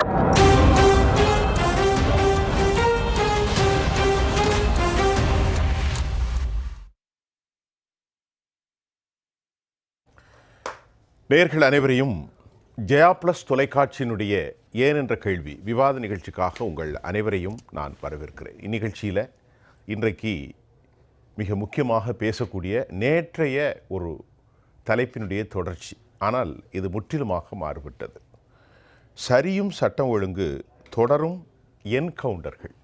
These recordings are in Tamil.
நேயர்கள் அனைவரையும் ஜெயா பிளஸ் தொலைக்காட்சியினுடைய ஏன் என்ற கேள்வி விவாத நிகழ்ச்சிக்காக உங்கள் அனைவரையும் நான் வரவேற்கிறேன். இந்நிகழ்ச்சியில் இன்றைக்கு மிக முக்கியமாக பேசக்கூடிய நேற்றைய ஒரு தலைப்பினுடைய தொடர்ச்சி. ஆனால் இது முற்றிலுமாக மாறுபட்டது. சரியும் சட்டம் ஒழுங்கு தொடரும் என்கவுண்டர்கள்,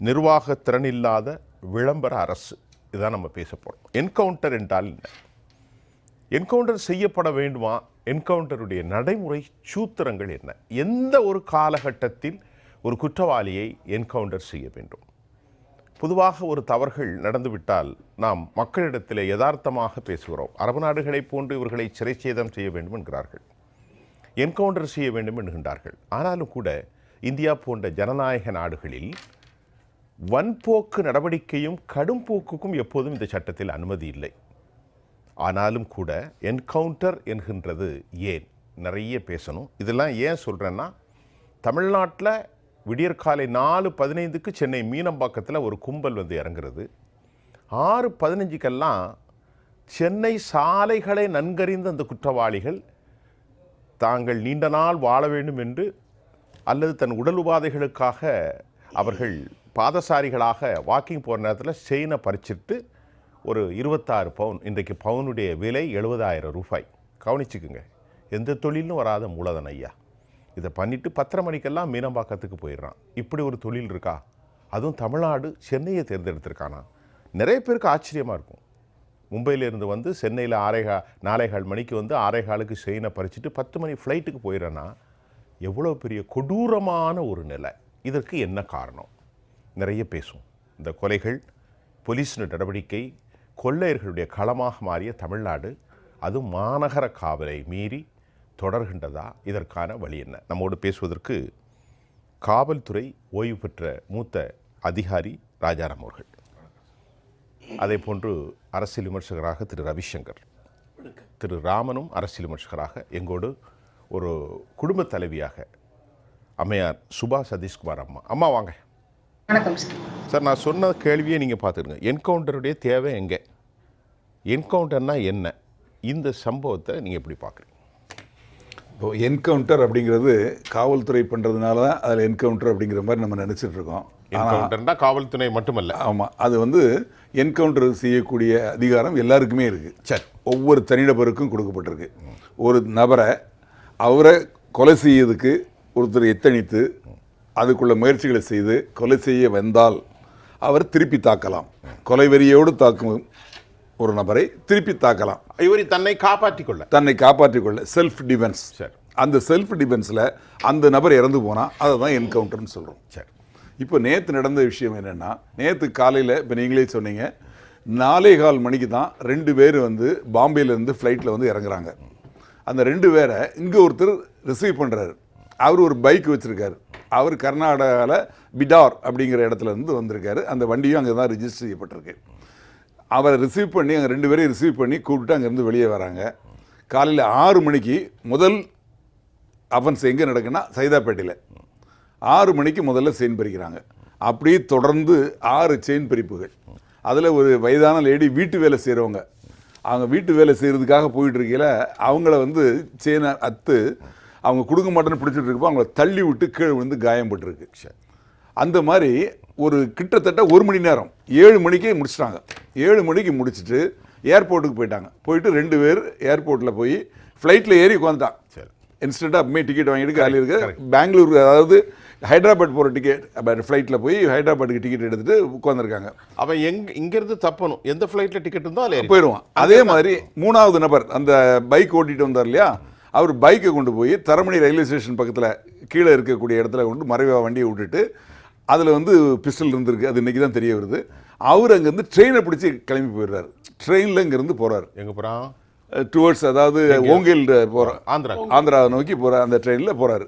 நிர்வாக திறனில்லாத விளம்பர அரசு, இதுதான் நம்ம பேச போகிறோம். என்கவுண்டர் என்றால் என்ன? என்கவுண்டர் செய்யப்பட வேண்டுமா? என்கவுண்டருடைய நடைமுறை சூத்திரங்கள் என்ன? எந்த ஒரு காலகட்டத்தில் ஒரு குற்றவாளியை என்கவுண்டர் செய்ய வேண்டும்? பொதுவாக ஒரு தவறுகள் நடந்துவிட்டால் நாம் மக்களிடத்தில் யதார்த்தமாக பேசுகிறோம். அரபு நாடுகளைப் போன்று இவர்களை சிறைச்சேதம் செய்ய வேண்டும் என்கிறார்கள், என்கவுண்டர் செய்ய வேண்டும் என்கின்றார்கள். ஆனாலும் கூட இந்தியா போன்ற ஜனநாயக நாடுகளில் வன்போக்கு நடவடிக்கையும் கடும் போக்குக்கும் எப்போதும் இந்த சட்டத்தில் அனுமதி இல்லை. ஆனாலும் கூட என்கவுண்டர் என்கின்றது ஏன்? நிறைய பேசணும். இதெல்லாம் ஏன் சொல்கிறேன்னா, தமிழ்நாட்டில் விடியற்காலை 4:15 சென்னை மீனம்பாக்கத்தில் ஒரு கும்பல் வந்து இறங்குறது. 6:15 சென்னை சாலைகளை நன்கறிந்த அந்த குற்றவாளிகள் தாங்கள் நீண்ட நாள் வாழ வேண்டும் என்று அல்லது தன் உடல் உபாதைகளுக்காக அவர்கள் பாதசாரிகளாக வாக்கிங் போகிற நேரத்தில் செயினை பறிச்சிட்டு ஒரு 26 பவுன், இன்றைக்கு பவுனுடைய விலை 70,000 ரூபாய். கவனிச்சுக்குங்க, எந்த தொழிலும் வராத மூலதன ஐயா. இதை பண்ணிவிட்டு 10:30 மணிக்கெல்லாம் மீனம்பாக்கத்துக்கு போயிடுறான். இப்படி ஒரு தொழில் இருக்கா? அதுவும் தமிழ்நாடு சென்னையை தேர்ந்தெடுத்திருக்கானா? நிறைய பேருக்கு ஆச்சரியமாக இருக்கும். மும்பையிலேருந்து வந்து சென்னையில் 4:15 மணிக்கு வந்து 6:15 செயினை பறிச்சுட்டு 10 மணி ஃப்ளைட்டுக்கு போயிடறேன்னா எவ்வளோ பெரிய கொடூரமான ஒரு நிலை. இதற்கு என்ன காரணம்? நிறைய பேசும். இந்த கொலைகள், போலீஸ் நடவடிக்கை, கொள்ளையர்களுடைய களமாக மாறிய தமிழ்நாடு, அது மாநகர காவலை மீறி தொடர்கின்றதா? இதற்கான வழி என்ன? நம்மோடு பேசுவதற்கு காவல்துறை ஓய்வு பெற்ற மூத்த அதிகாரி ராஜாராம் அவர்கள், அதே போன்று அரசியல் விமர்சகராக திரு ரவிசங்கர், திரு ராமனும் அரசியல் விமர்சகராக, எங்கோடு ஒரு குடும்ப தலைவியாக அம்மையார் சுபா சதீஷ்குமார் அம்மா. அம்மா வாங்க. வணக்கம் சார். நான் சொன்ன கேள்வியை நீங்கள் பார்த்துருங்க. என்கவுண்டருடைய தேவை எங்கே? என்கவுண்டர்னா என்ன? இந்த சம்பவத்தை நீங்கள் எப்படி பார்க்குறீங்க? இப்போது என்கவுண்டர் அப்படிங்கிறது காவல்துறை பண்ணுறதுனால தான் அதில் என்கவுண்டர் அப்படிங்கிற மாதிரி நம்ம நினச்சிட்டு இருக்கோம். என்கவுண்டர்னா காவல்துறை மட்டுமல்ல. ஆமாம், அது வந்து என்கவுண்டர் செய்யக்கூடிய அதிகாரம் எல்லாருக்குமே இருக்குது. சரி, ஒவ்வொரு தனிநபருக்கும் கொடுக்கப்பட்டிருக்கு. ஒரு நபரை அவரை கொலை செய்யறதுக்கு ஒருத்தர் எத்தனித்து அதுக்குள்ள முயற்சிகளை செய்து கொலை செய்ய வந்தால் அவர் திருப்பி தாக்கலாம். கொலை வெறியோடு தாக்கும் ஒரு நபரை திருப்பி தாக்கலாம். இவர் தன்னை காப்பாற்றிக்கொள்ள செல்ஃப் டிஃபென்ஸ். அந்த செல்ஃப் டிஃபென்ஸில் அந்த நபர் இறந்து போனால் அதை தான் என்கவுண்டர்னு சொல்கிறோம். சரி, இப்போ நேற்று நடந்த விஷயம் என்னென்னா, நேற்று காலையில் இப்போ நீங்களே சொன்னீங்க 4:15 மணிக்கு தான் 2 பேர் வந்து பாம்பேலேருந்து ஃப்ளைட்டில் வந்து இறங்குறாங்க. அந்த 2 பேரை இங்கே ஒருத்தர் ரிசீவ் பண்ணுறாரு. அவர் ஒரு பைக் வச்சுருக்காரு. அவர் கர்நாடகாவில் பிடார் அப்படிங்கிற இடத்துல இருந்து வந்திருக்காரு. அந்த வண்டியும் அங்கே தான் ரிஜிஸ்டர் செய்யப்பட்டிருக்கு. அவரை ரிசீவ் பண்ணி, அங்கே 2 பேரையும் ரிசீவ் பண்ணி கூப்பிட்டு அங்கேருந்து வெளியே வராங்க. காலையில் 6 மணிக்கு முதல் அஃபென்ஸ் எங்கே நடக்குன்னா சைதாப்பேட்டையில் 6 மணிக்கு முதல்ல செயின் பறிக்கிறாங்க. அப்படியே தொடர்ந்து 6 செயின் பறிப்புகள். அதில் ஒரு வயதான லேடி வீட்டு வேலை செய்கிறவங்க, அவங்க வீட்டு வேலை செய்கிறதுக்காக போயிட்டு இருக்கையில் அவங்கள வந்து செயினை அத்து அவங்க கொடுக்க மாட்டேன்னு பிடிச்சிட்டு இருக்கப்போ அவங்கள தள்ளி விட்டு கீழே விழுந்து காயப்பட்டிருக்கு. அந்த மாதிரி ஒரு கிட்டத்தட்ட 1 மணி நேரம் 7 மணிக்கே முடிச்சிட்டாங்க. 7 மணிக்கு முடிச்சுட்டு ஏர்போர்ட்டுக்கு போயிட்டாங்க. போயிட்டு 2 பேர் ஏர்போர்ட்டில் போய் ஃப்ளைட்டில் ஏறி உட்காந்துட்டான். இன்ஸ்டண்ட்டாக அப்பமே டிக்கெட் வாங்கிட்டு காலையில் இருக்க பெங்களூர், அதாவது ஹைதராபாத் போகிற டிக்கெட் ஃப்ளைட்டில் போய் ஹைதராபாத்துக்கு டிக்கெட் எடுத்துகிட்டு உட்காந்துருக்காங்க. அவன் இங்கேருந்து தப்பணும், எந்த ஃப்ளைட்டில் டிக்கெட் இருந்தாலும் போயிடுவான். அதே மாதிரி 3வது நபர் அந்த பைக் ஓட்டிகிட்டு வந்தார் இல்லையா, அவர் பைக்கை கொண்டு போய் தரமணி ரயில்வே ஸ்டேஷன் பக்கத்தில் கீழே இருக்கக்கூடிய இடத்துல கொண்டு மறைவாக வண்டியை விட்டுட்டு அதில் வந்து பிஸ்டல் இருந்திருக்கு. அது இன்றைக்கி தான் தெரிய வருது. அவர் அங்கேருந்து ட்ரெயினை பிடிச்சி கிளம்பி போயிடுறாரு. ட்ரெயினில் இங்கேருந்து போகிறார். எங்கே போகிறான்? டுவர்ட்ஸ், அதாவது ஓங்கேல் போகிற ஆந்திரா நோக்கி போகிற அந்த ட்ரெயினில் போகிறாரு.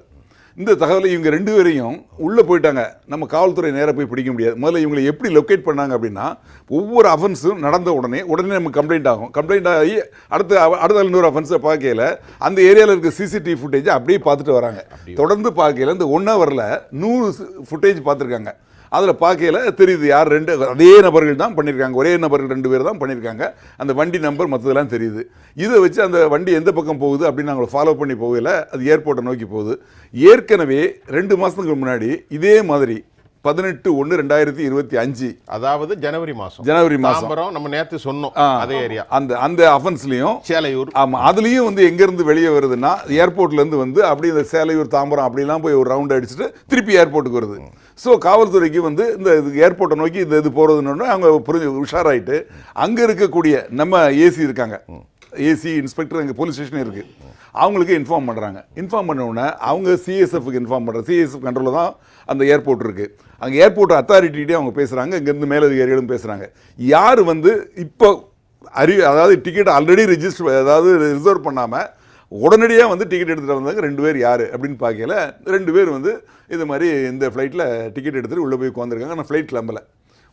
இந்த தகவலை இவங்க 2 பேரையும் உள்ளே போயிட்டாங்க. நம்ம காவல்துறை நேராக போய் பிடிக்க முடியாது. முதல்ல இவங்களை எப்படி லொக்கேட் பண்ணாங்க அப்படின்னா, ஒவ்வொரு அஃபென்ஸும் நடந்த உடனே நமக்கு கம்ப்ளைண்ட் ஆகும். கம்ப்ளைண்ட் ஆகி அடுத்த இன்னொரு அஃபென்ஸை பார்க்கையில் அந்த ஏரியாவில் இருக்க சிசிடிவி ஃபுட்டேஜை அப்படியே பார்த்துட்டு வராங்க. தொடர்ந்து பார்க்கையில் இந்த 1 ஹவரில் 100 ஃபுட்டேஜ் பார்த்துருக்காங்க. அதில் பார்க்கையில் தெரியுது யார் அதே நபர்கள் தான் பண்ணியிருக்காங்க. ஒரே நபர்கள் 2 பேர் தான் பண்ணியிருக்காங்க. அந்த வண்டி நம்பர் மற்றதெல்லாம் தெரியுது. இதை வச்சு அந்த வண்டி எந்த பக்கம் போகுது அப்படின்னு நாங்கள் ஃபாலோ பண்ணி போகல, அது ஏர்போர்ட்டை நோக்கி போகுது. ஏற்கனவே 2 மாதத்துக்கு முன்னாடி இதே மாதிரி 18/1/2025 அதாவது ஜனவரி மாதம் நம்ம நேற்று சொன்னோம் அதே ஏரியா அந்த அஃபென்ஸ்லையும் சேலையூர். ஆமாம், அதுலேயும் வந்து எங்கேருந்து வெளியே வருதுன்னா ஏர்போர்ட்லேருந்து வந்து அப்படி இந்த சேலையூர் தாம்பரம் அப்படிலாம் போய் ஒரு ரவுண்ட் அடிச்சுட்டு திருப்பி ஏர்போர்ட்டுக்கு வருது. ஸோ காவல்துறைக்கு வந்து இந்த ஏர்போர்ட்டை நோக்கி இது போகிறதுன்னு அவங்க உஷாராயிட்டு அங்கே இருக்கக்கூடிய நம்ம ஏசி இருக்காங்க, ஏசி இன்ஸ்பெக்டர் அங்கே போலீஸ் ஸ்டேஷன் இருக்குது, அவங்களுக்கு இன்ஃபார்ம் பண்ணுறாங்க. இன்ஃபார்ம் பண்ண உடனே அவங்க சிஎஸ்எஃப்க்கு இன்ஃபார்ம் பண்ணுறாங்க. சிஎஸ்எஃப் கண்ட்ரோலில் தான் அந்த ஏர்போர்ட் இருக்குது. அங்கே ஏர்போர்ட் அத்தாரிட்டிகிட்டே அவங்க பேசுகிறாங்க, இங்கேருந்து மேலதிகாரிகளும் பேசுகிறாங்க. யார் வந்து இப்போ அதாவது டிக்கெட் ஆல்ரெடி அதாவது ரிசர்வ் பண்ணாமல் உடனடியாக வந்து டிக்கெட் எடுத்துகிட்டு வந்தாங்க 2 பேர் யார் அப்படின்னு பார்க்கல. 2 பேர் வந்து இது மாதிரி இந்த ஃப்ளைட்டில் டிக்கெட் எடுத்துகிட்டு உள்ளே போய் உட்காந்துருக்காங்க. ஆனால் ஃப்ளைட் கிளம்பலை.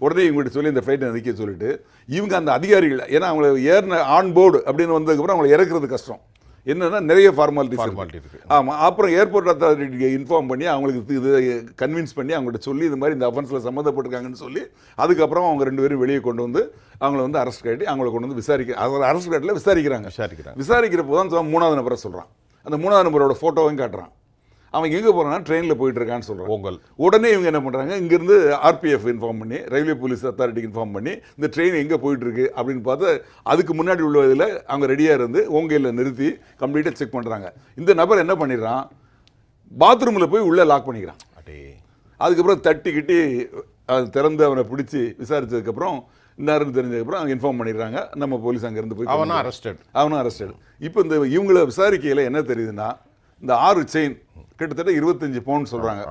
உடனே இவங்ககிட்ட சொல்லி இந்த ஃப்ளைட்டை நிற்க சொல்லிட்டு இவங்க அந்த அதிகாரிகள், ஏன்னா அவங்களை ஏறின ஆன் போர்டு அப்படின்னு வந்ததுக்கப்புறம் அவங்களை இறக்குறது கஷ்டம். என்னன்னா நிறைய ஃபார்மாலிட்டிஸ் இருக்குது. ஆமாம், அப்புறம் ஏர்போர்ட் அத்தாரிட்டிக்கு இன்ஃபார்ம் பண்ணி அவங்களுக்கு இது கன்வின்ஸ் பண்ணி அவங்கள்ட்ட சொல்லி இது மாதிரி இந்த அஃபென்ஸில் சம்மந்தப்பட்டிருக்காங்கன்னு சொல்லி அதுக்கப்புறம் அவங்க 2 பேரும் வெளியே கொண்டு வந்து அவங்கள வந்து அரெஸ்ட் கட்டி அவங்கள கொண்டு வந்து அரெஸ்ட் கட்டில் விசாரிக்கிறப்போ தான் 3வது நபரை சொல்கிறான். அந்த 3வது நபரோட ஃபோட்டோவையும் காட்டுறான். அவன் எங்கே போகிறான்னா ட்ரெயினில் போயிட்டு இருக்கான்னு சொல்கிறான். உடனே இவங்க என்ன பண்ணுறாங்க, இங்கேருந்து ஆர்பிஎஃப் இன்ஃபார்ம் பண்ணி ரயில்வே போலீஸ் அத்தாரிட்டிக்கு இன்ஃபார்ம் பண்ணி இந்த ட்ரெயின் எங்கே போயிட்டுருக்கு அப்படின்னு பார்த்து அதுக்கு முன்னாடி உள்ள இதில் அவங்க ரெடியாக இருந்து ஓங்கையில் நிறுத்தி கம்ப்ளீட்டாக செக் பண்ணுறாங்க. இந்த நபர் என்ன பண்ணிடுறான், பாத்ரூமில் போய் உள்ளே லாக் பண்ணிக்கிறான். அதுக்கப்புறம் தட்டிக்கிட்டி அது திறந்து அவனை பிடிச்சி விசாரித்ததுக்கப்புறம் இன்னாருன்னு தெரிஞ்சதுக்கப்புறம் அவங்க இன்ஃபார்ம் பண்ணிடுறாங்க. நம்ம போலீஸ் அங்கேருந்து போய் அவனும் அரெஸ்டட். இப்போ இந்த இவங்கள விசாரிக்கையில் என்ன தெரியுதுன்னா, இந்த 6 செயின் கிட்டத்தட்ட 25 பவுன் சொல்கிறாங்க.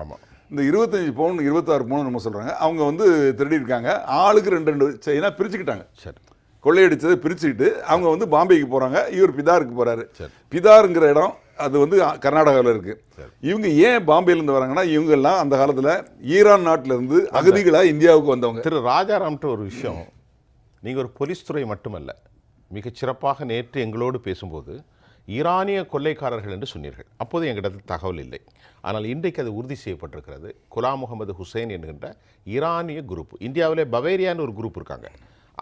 இந்த 25 பவுன் 26 பவுன் நம்ம சொல்கிறாங்க. அவங்க வந்து திருடி இருக்காங்க. ஆளுக்கு 2 செயினாக பிரிச்சுக்கிட்டாங்க. சரி, கொள்ளையடிச்சதை பிரிச்சுக்கிட்டு அவங்க வந்து பாம்பேக்கு போகிறாங்க. இவர் பிதாருக்கு போகிறாரு. பிதாருங்கிற இடம் அது வந்து கர்நாடகாவில் இருக்குது. இவங்க ஏன் பாம்பேலேருந்து வராங்கன்னா, இவங்கெல்லாம் அந்த காலத்தில் ஈரான் நாட்டிலேருந்து அகதிகளாக இந்தியாவுக்கு வந்தவங்க. திரு ராஜாராம்ட்டு ஒரு விஷயம், நீங்கள் ஒரு போலீஸ் துறை மட்டுமல்ல, மிகச்சிறப்பாக நேற்று எங்களோடு பேசும்போது ஈரானிய கொள்ளைக்காரர்கள் என்று சொன்னீர்கள். அப்போது எங்களிடத்தில் தகவல் இல்லை. ஆனால் இன்றைக்கு அது உறுதி செய்யப்பட்டிருக்கிறது. குலாம் முகமது ஹுசைன் என்கின்ற ஈரானிய குரூப், இந்தியாவிலே பவேரியான்னு ஒரு குரூப் இருக்காங்க,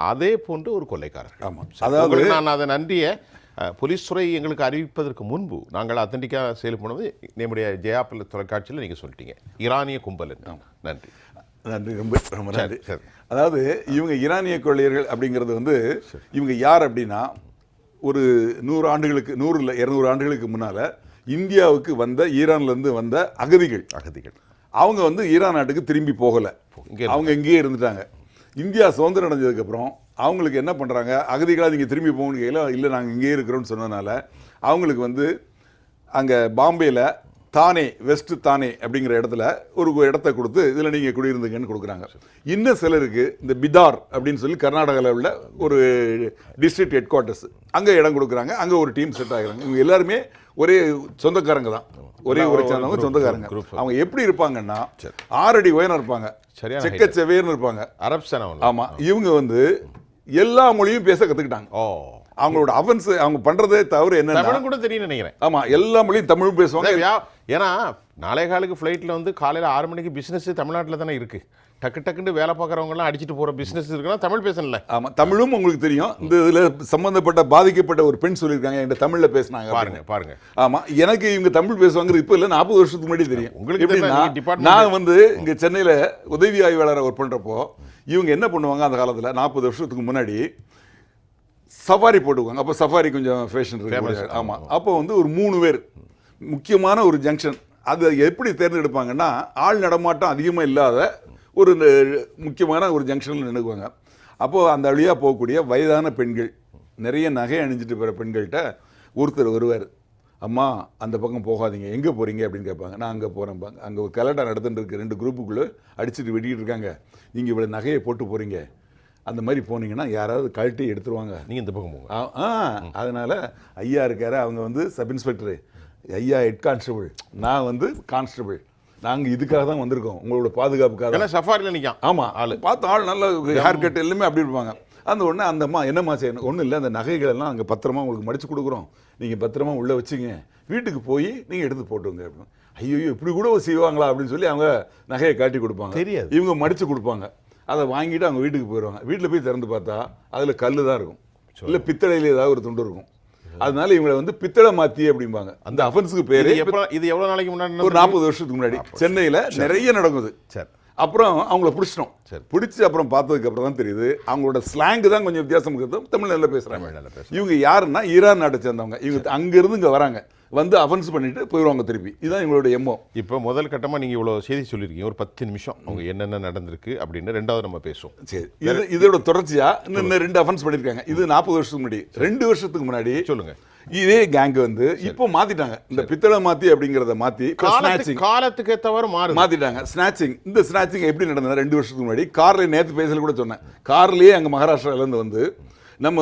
அதே போன்று ஒரு கொள்ளைக்காரர். ஆமாம், அதாவது நான் அதை நன்றியை போலீஸ் துறை எங்களுக்கு அறிவிப்பதற்கு முன்பு நாங்கள் அத்தன்டிக்காக செயல்படுவது நம்முடைய ஜெயாபல் தொலைக்காட்சியில் நீங்கள் சொல்லிட்டீங்க ஈரானிய கும்பல். நன்றி நன்றி, ரொம்ப நன்றி. அதாவது இவங்க ஈரானிய கொள்ளையர்கள் அப்படிங்கிறது வந்து இவங்க யார் அப்படின்னா, ஒரு 100 ஆண்டுகளுக்கு 100 இல்லை 200 ஆண்டுகளுக்கு முன்னால் இந்தியாவுக்கு வந்த ஈரான்லேருந்து வந்த அகதிகள் அவங்க வந்து ஈரான் நாட்டுக்கு திரும்பி போகலை, அவங்க இங்கேயே இருந்துட்டாங்க. இந்தியா சுதந்திரம் அடைஞ்சதுக்கப்புறம் அவங்களுக்கு என்ன பண்ணுறாங்க, அகதிகளாக நீங்கள் திரும்பி போகணும்னு கையில் இல்லை நாங்கள் இங்கேயே இருக்கிறோன்னு சொன்னதுனால அவங்களுக்கு வந்து அங்கே பாம்பேயில் தானே வெஸ்ட் தானே அப்படிங்கிற இடத்துல ஒரு இடத்த கொடுத்து இதில் நீங்கள் குடியிருந்துங்கன்னு கொடுக்குறாங்க. இன்னும் சிலருக்கு இந்த பிதார் அப்படின்னு சொல்லி கர்நாடகாவில் உள்ள ஒரு டிஸ்ட்ரிக்ட் ஹெட் குவார்ட்டர்ஸ் அங்கே இடம் கொடுக்குறாங்க. அங்கே ஒரு டீம் செட் ஆகிறாங்க. இவங்க எல்லாருமே ஒரே சொந்தக்காரங்க தான், ஒரே ஊரை சேர்ந்தவங்க சொந்தக்காரங்க. அவங்க எப்படி இருப்பாங்கன்னா 6 அடி உயரம் இருப்பாங்க, செக்கச்செவேர்னு இருப்பாங்க, அரப்சன. ஆமாம், இவங்க வந்து எல்லா மொழியும் பேச கற்றுக்கிட்டாங்க. அவங்களோட அஃபென்ஸ் அவங்க பண்றதே தவறு என்ன கூட தெரியும் நினைக்கிறேன். ஆமா, எல்லா மொழியும் தமிழ் பேசுவாங்க. ஏன்னா நாளை காலுக்கு ஃப்ளைட்டில் வந்து காலையில் 6 மணிக்கு பிஸ்னஸ் தமிழ்நாட்டில் தானே இருக்கு. டக்குன்னு வேலை பார்க்குறவங்கலாம் அடிச்சுட்டு போகிற பிஸ்னஸ் இருக்குன்னா தமிழ் பேசல. ஆமாம், தமிழும் உங்களுக்கு தெரியும். இந்த இதில் சம்மந்தப்பட்ட பாதிக்கப்பட்ட ஒரு பெண் சொல்லியிருக்காங்க, என்கிட்ட தமிழில் பேசினாங்க. பாருங்க. ஆமாம், எனக்கு இவங்க தமிழ் பேசுவாங்கிறது இப்போ இல்லை, 40 வருஷத்துக்கு முன்னாடி தெரியும். உங்களுக்கு எப்படின்னா, நான் வந்து இங்கே சென்னையில் உதவி ஆய்வாளராக ஒர்க் பண்ணுறப்போ இவங்க என்ன பண்ணுவாங்க, அந்த காலத்தில் 40 வருஷத்துக்கு முன்னாடி சஃபாரி போட்டுக்குவாங்க. அப்போ சஃபாரி கொஞ்சம் ஃபேஷன் இருக்கு. ஆமாம், அப்போ வந்து ஒரு 3 பேர் முக்கியமான ஒரு ஜங்ஷன், அதை எப்படி தேர்ந்தெடுப்பாங்கன்னா, ஆள் நடமாட்டம் அதிகமாக இல்லாத ஒரு முக்கியமான ஒரு ஜங்ஷனில் நின்றுக்குவாங்க. அப்போது அந்த வழியாக போகக்கூடிய வயதான பெண்கள், நிறைய நகை அணிஞ்சிட்டு போகிற பெண்கள்கிட்ட ஒருத்தர் வருவார். அம்மா அந்த பக்கம் போகாதீங்க, எங்கே போகிறீங்க அப்படின்னு கேட்பாங்க. நான் அங்கே போகிறேன்பாங்க. அங்கே ஒரு கலெக்டர் நடந்துட்டு இருக்கு, 2 குரூப்புக்குள்ளே அடிச்சுட்டு வெட்டிக்கிட்டு இருக்காங்க, நீங்கள் இவ்வளோ நகையை போட்டு போகிறீங்க, அந்த மாதிரி போனீங்கன்னா யாராவது கழட்டி எடுத்துருவாங்க, நீங்கள் இந்த பக்கம் போங்க. அதனால் ஐயா இருக்காரு, அவங்க வந்து சப் இன்ஸ்பெக்டரு, ஐயா ஹெட் கான்ஸ்டபிள், நான் வந்து கான்ஸ்டபிள், நாங்கள் இதுக்காக தான் வந்திருக்கோம், உங்களோட பாதுகாப்புக்காக. எல்லாம் சஃபாரியில் நிற்கான். ஆமாம், ஆள் பார்த்து ஆள் நல்ல ஹேர் கட் எல்லாமே அப்படி இருப்பாங்க. அந்த உடனே அந்த அம்மா என்னம்மா செய்யணும், ஒன்றும் இல்லை, அந்த நகைகள் எல்லாம் அங்கே பத்திரமா உங்களுக்கு மடித்து கொடுக்குறோம், நீங்கள் பத்திரமா உள்ளே வச்சுங்க, வீட்டுக்கு போய் நீங்கள் எடுத்து போட்டுங்க அப்படின்னு. ஐயோ இப்படி கூட செய்வாங்களா அப்படின்னு சொல்லி அவங்க நகையை காட்டி கொடுப்பாங்க. தெரியாது, இவங்க மடித்து கொடுப்பாங்க. அதை வாங்கிட்டு அவங்க வீட்டுக்கு போயிடுவாங்க. வீட்டில் போய் திறந்து பார்த்தா அதில் கல் தான் இருக்கும், இல்லை பித்தளையில் ஏதாவது ஒரு துண்டு இருக்கும். அதனால இவங்களை வந்து பித்தளை மாத்தி அப்படிம்பாங்க. அந்த அஃபென்ஸுக்கு பேரு. இது எவ்வளவு நாளைக்கு முன்னாடி? ஒரு 40 வருஷத்துக்கு முன்னாடி சென்னையில் நிறைய நடக்குது. சரி. அப்புறம் அவங்கள பிடிச்சிட்டோம். பிடிச்சி அப்புறம் பார்த்ததுக்கு அப்புறம் தான் தெரியுது அவங்களோட ஸ்லாங்கு தான் கொஞ்சம் வித்தியாசம் இருக்குது. தமிழ் நல்லா பேசுறாங்க. இவங்க யாருன்னா ஈரான் நாட்டை சேர்ந்தவங்க. இவங்க அங்கிருந்து இங்கே வராங்க, வந்து அஃபென்ஸ் பண்ணிட்டு போயிடுவாங்க திருப்பி. இதுதான் எங்களோட எம்மோ. இப்போ முதல் கட்டமாக நீங்கள் இவ்வளோ செய்தி சொல்லியிருக்கீங்க, ஒரு 10 நிமிஷம் அவங்க என்னென்ன நடந்திருக்கு அப்படின்னு ரெண்டாவது நம்ம பேசுவோம். சரி, இதோட தொடர்ச்சியா இன்னும் 2 அஃபென்ஸ் பண்ணியிருக்காங்க. இது 40 வருஷத்துக்கு முன்னாடி. 2 வருஷத்துக்கு முன்னாடி சொல்லுங்க இதே கேங் வந்து இப்போ மாத்திட்டாங்க. இந்த பித்தளை மாத்தி அப்படிங்கறத மாத்தி காலத்துக்கு ஏற்றவாறு மாத்திட்டாங்க. ஸ்நாச்சிங், இந்த ஸ்நாச்சிங் எப்படி நடந்தது 2 வருஷத்துக்கு முன்னாடி கார்ல நேற்று பேசல கூட சொன்னேன். கார்லயே அங்கே மகாராஷ்டிராலேருந்து வந்து நம்ம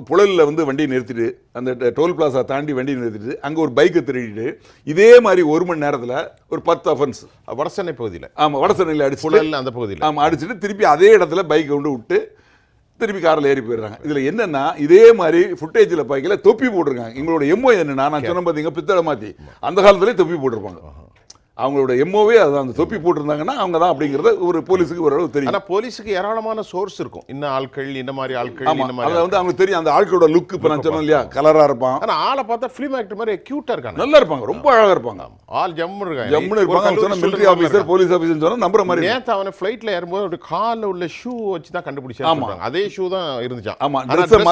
புழலில் வந்து வண்டியை நிறுத்திட்டு, அந்த டோல் பிளாசா தாண்டி வண்டியை நிறுத்திட்டு அங்கே ஒரு பைக்கை திருடிட்டு இதே மாதிரி 1 மணி நேரத்தில் ஒரு 10 அஃபென்ஸ் வடசென்னை பகுதியில். ஆமாம், வடசென்னையில் அடிச்சு புழல் அந்த பகுதியில். ஆமாம், அடிச்சுட்டு திருப்பி அதே இடத்துல பைக்கை கொண்டு விட்டு திருப்பி காரில் ஏறி போயிடுறாங்க. இதில் என்னன்னா இதே மாதிரி ஃபுட்டேஜில் பார்க்கல தொப்பி போட்டிருக்காங்க. எங்களோட எம்மோ என்னன்னா, நான் சொன்ன பார்த்தீங்க பித்தளை மாற்றி, அந்த காலத்துலேயே தொப்பி போட்டிருப்பாங்க. அவங்களோட எம்மோவே அதுதான். அந்த தொப்பி போட்டிருந்தாங்கன்னா அவங்க தான் அப்படிங்கிறத ஒரு போலீஸுக்கு ஓரளவு தெரியும். ஆனால் போலீஸுக்கு ஏராளமான சோர்ஸ் இருக்கும். இன்னும் ஆட்கள், இந்த மாதிரி ஆட்கள், அதில் வந்து அவங்களுக்கு தெரியும். அந்த ஆட்களோட லுக் இப்போ நான் சொன்னேன் இல்லையா, கலராக இருப்பான். ஆனால் ஆளை பார்த்தா ஃபிலிம் ஆக்டர் மாதிரி கியூட்டாக இருக்காங்க, நல்லா இருப்பாங்க, ரொம்ப அழகாக இருப்பாங்க. ஆள் ஜம்முன்னு இருப்பாங்க. சொன்ன மிலிட்டரி ஆஃபீஸர், போலீஸ் ஆஃபீஸர் சொன்னால் நம்புற மாதிரி. நேற்று அவனை ஃப்ளைட்டில் ஏறும்போது ஒரு காலில் உள்ள ஷூ வச்சு தான் கண்டுபிடிச்சாங்க. அதே ஷூ தான் இருந்துச்சான். ஆமாம், ட்ரெஸ்ஸை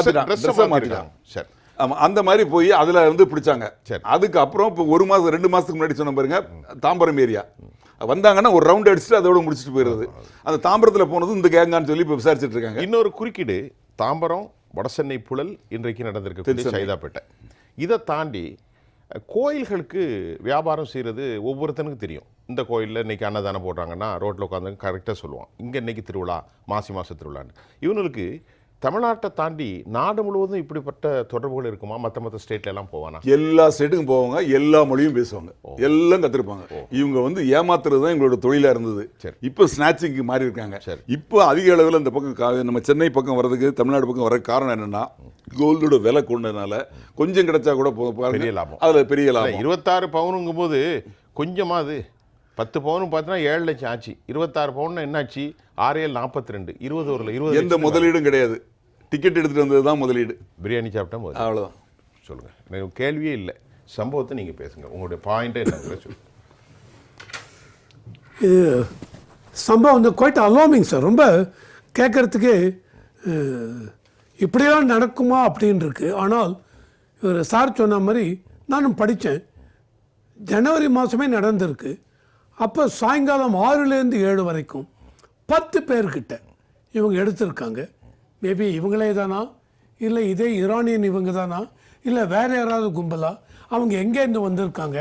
மாற்றிட்டாங்க. சரி, ஆமாம், அந்த மாதிரி போய் அதில் வந்து பிடிச்சாங்க. சரி, அதுக்கப்புறம் இப்போ 1 மாதம் 2 மாதத்துக்கு முன்னாடி சொன்ன பாருங்க, தாம்பரம் ஏரியா வந்தாங்கன்னா ஒரு ரவுண்ட் அடிச்சுட்டு அதோட முடிச்சுட்டு போயிடுறது. அந்த தாம்பரத்தில் போனது இந்த கேங்கான்னு சொல்லி இப்போ விசாரிச்சுட்டு இருக்காங்க. இன்னொரு குறுக்கீடு, தாம்பரம், வடசென்னை புழல், இன்றைக்கு நடந்திருக்கு சைதாப்பேட்டை. இதை தாண்டி கோயில்களுக்கு வியாபாரம் செய்கிறது ஒவ்வொருத்தனுக்கும் தெரியும். இந்த கோயிலில் இன்றைக்கி அன்னதானம் போடுறாங்கன்னா ரோட்டில் உட்காந்து கரெக்டாக சொல்லுவான், இங்கே இன்றைக்கி திருவிழா, மாத திருவிழான்னு. இவனுக்கு தமிழ்நாட்டை தாண்டி நாடு முழுவதும் இப்படிப்பட்ட தொடர்புகள் இருக்குமா? மற்ற ஸ்டேட்ல எல்லாம் போவானா? எல்லா ஸ்டேட்டுக்கும் போவாங்க, எல்லா மொழியும் பேசுவாங்க, எல்லாம் கற்றுருப்பாங்க. இவங்க வந்து ஏமாத்துறது தான் எங்களோட தொழிலாக இருந்தது. இப்போ ஸ்நாச்சிங்க்கு மாறி இருக்காங்க. இப்போ அதிக அளவில் இந்த பக்கம் நம்ம சென்னை பக்கம் வர்றதுக்கு, தமிழ்நாடு பக்கம் வர காரணம் என்னன்னா, கோல்டோட விலை கொண்டதுனால கொஞ்சம் கிடைச்சா கூட பெரிய லாபம். அதில் பெரிய லாபம். 26 பவுனுங்கும் போது கொஞ்சமாக அது 10 பவுன் பார்த்தீங்கன்னா 7 லட்சம் ஆச்சு. 26 பவுன் என்னாச்சு? 6 7 42, 20 எந்த முதலீடும் கிடையாது. டிக்கெட் எடுத்துகிட்டு வந்தது தான் முதலீடு. பிரியாணி சாப்பிட்டா முதல். அவ்வளோதான். சொல்லுங்கள், எனக்கு கேள்வியே இல்லை, சம்பவத்தை நீங்கள் பேசுங்க, உங்களுடைய பாயிண்ட்டை என்ன சொல்லுங்கள். இது சம்பவம் வந்து குவைட் அலார்மிங் சார். ரொம்ப கேட்குறதுக்கு இப்படியெல்லாம் நடக்குமா அப்படின்னு இருக்கு. ஆனால் இவர் சார் சொன்ன மாதிரி நானும் படித்தேன். ஜனவரி மாதமே நடந்திருக்கு. அப்போ சாயங்காலம் 6லேருந்து 7 வரைக்கும் 10 பேர்கிட்ட இவங்க எடுத்திருக்காங்க. மேபி இவங்களே தானா, இல்லை இதே ஈரானியன் இவங்க தானா, இல்லை வேறு யாராவது கும்பலா, அவங்க எங்கேருந்து வந்திருக்காங்க,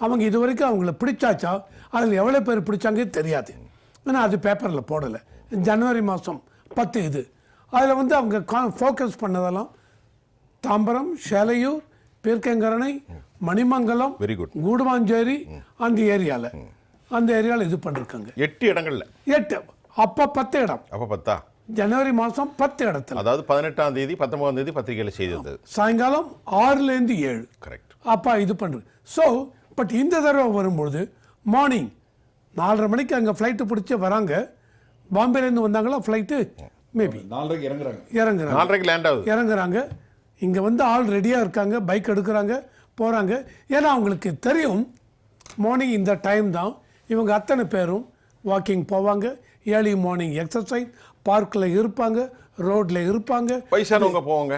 அவங்க இது வரைக்கும் அவங்கள பிடிச்சாச்சா, அதில் எவ்வளோ பேர் பிடிச்சாங்க தெரியாது. ஆனால் அது பேப்பரில் போடலை. ஜனவரி மாதம் 10 இது. அதில் வந்து அவங்க ஃபோக்கஸ் பண்ணதெல்லாம் தாம்பரம், சேலையூர், பீர்க்கங்கரணை, மணிமங்கலம், கூடுவாஞ்சேரி, அந்த ஏரியாவில் இது பண்ணிருக்காங்க. 8 இடங்கள்ல 8. அப்போ 10 இடம். அப்போ 10 ஜனவரி மாதம் 10 இடத்துல. அதாவது 18ஆம் தேதி 19ஆம் தேதி பத்திரிகையில் செய்தது. சாயங்காலம் 6லேருந்து 7. கரெக்ட். அப்போ இது பண்ணுறது. ஸோ பட் இந்த தடவை வரும்பொழுது மார்னிங் 4:30 மணிக்கு அங்கே ஃப்ளைட்டு பிடிச்சி வராங்க. பாம்பேலேருந்து வந்தாங்களா ஃப்ளைட்டு, மேபி 4:30 இறங்குறாங்க. 4:30 லேண்ட் ஆகுது. இறங்குறாங்க. இங்கே வந்து ஆள் ரெடியாக இருக்காங்க, பைக் எடுக்கிறாங்க, போகிறாங்க. ஏன்னா அவங்களுக்கு தெரியும் மார்னிங் இந்த டைம் தான் இவங்க அத்தனை பேரும் வாக்கிங் போவாங்க, ஏர்லி மார்னிங் எக்ஸசைஸ், பார்க்கில் இருப்பாங்க, ரோட்டில் இருப்பாங்க, வயசானவங்க போவாங்க,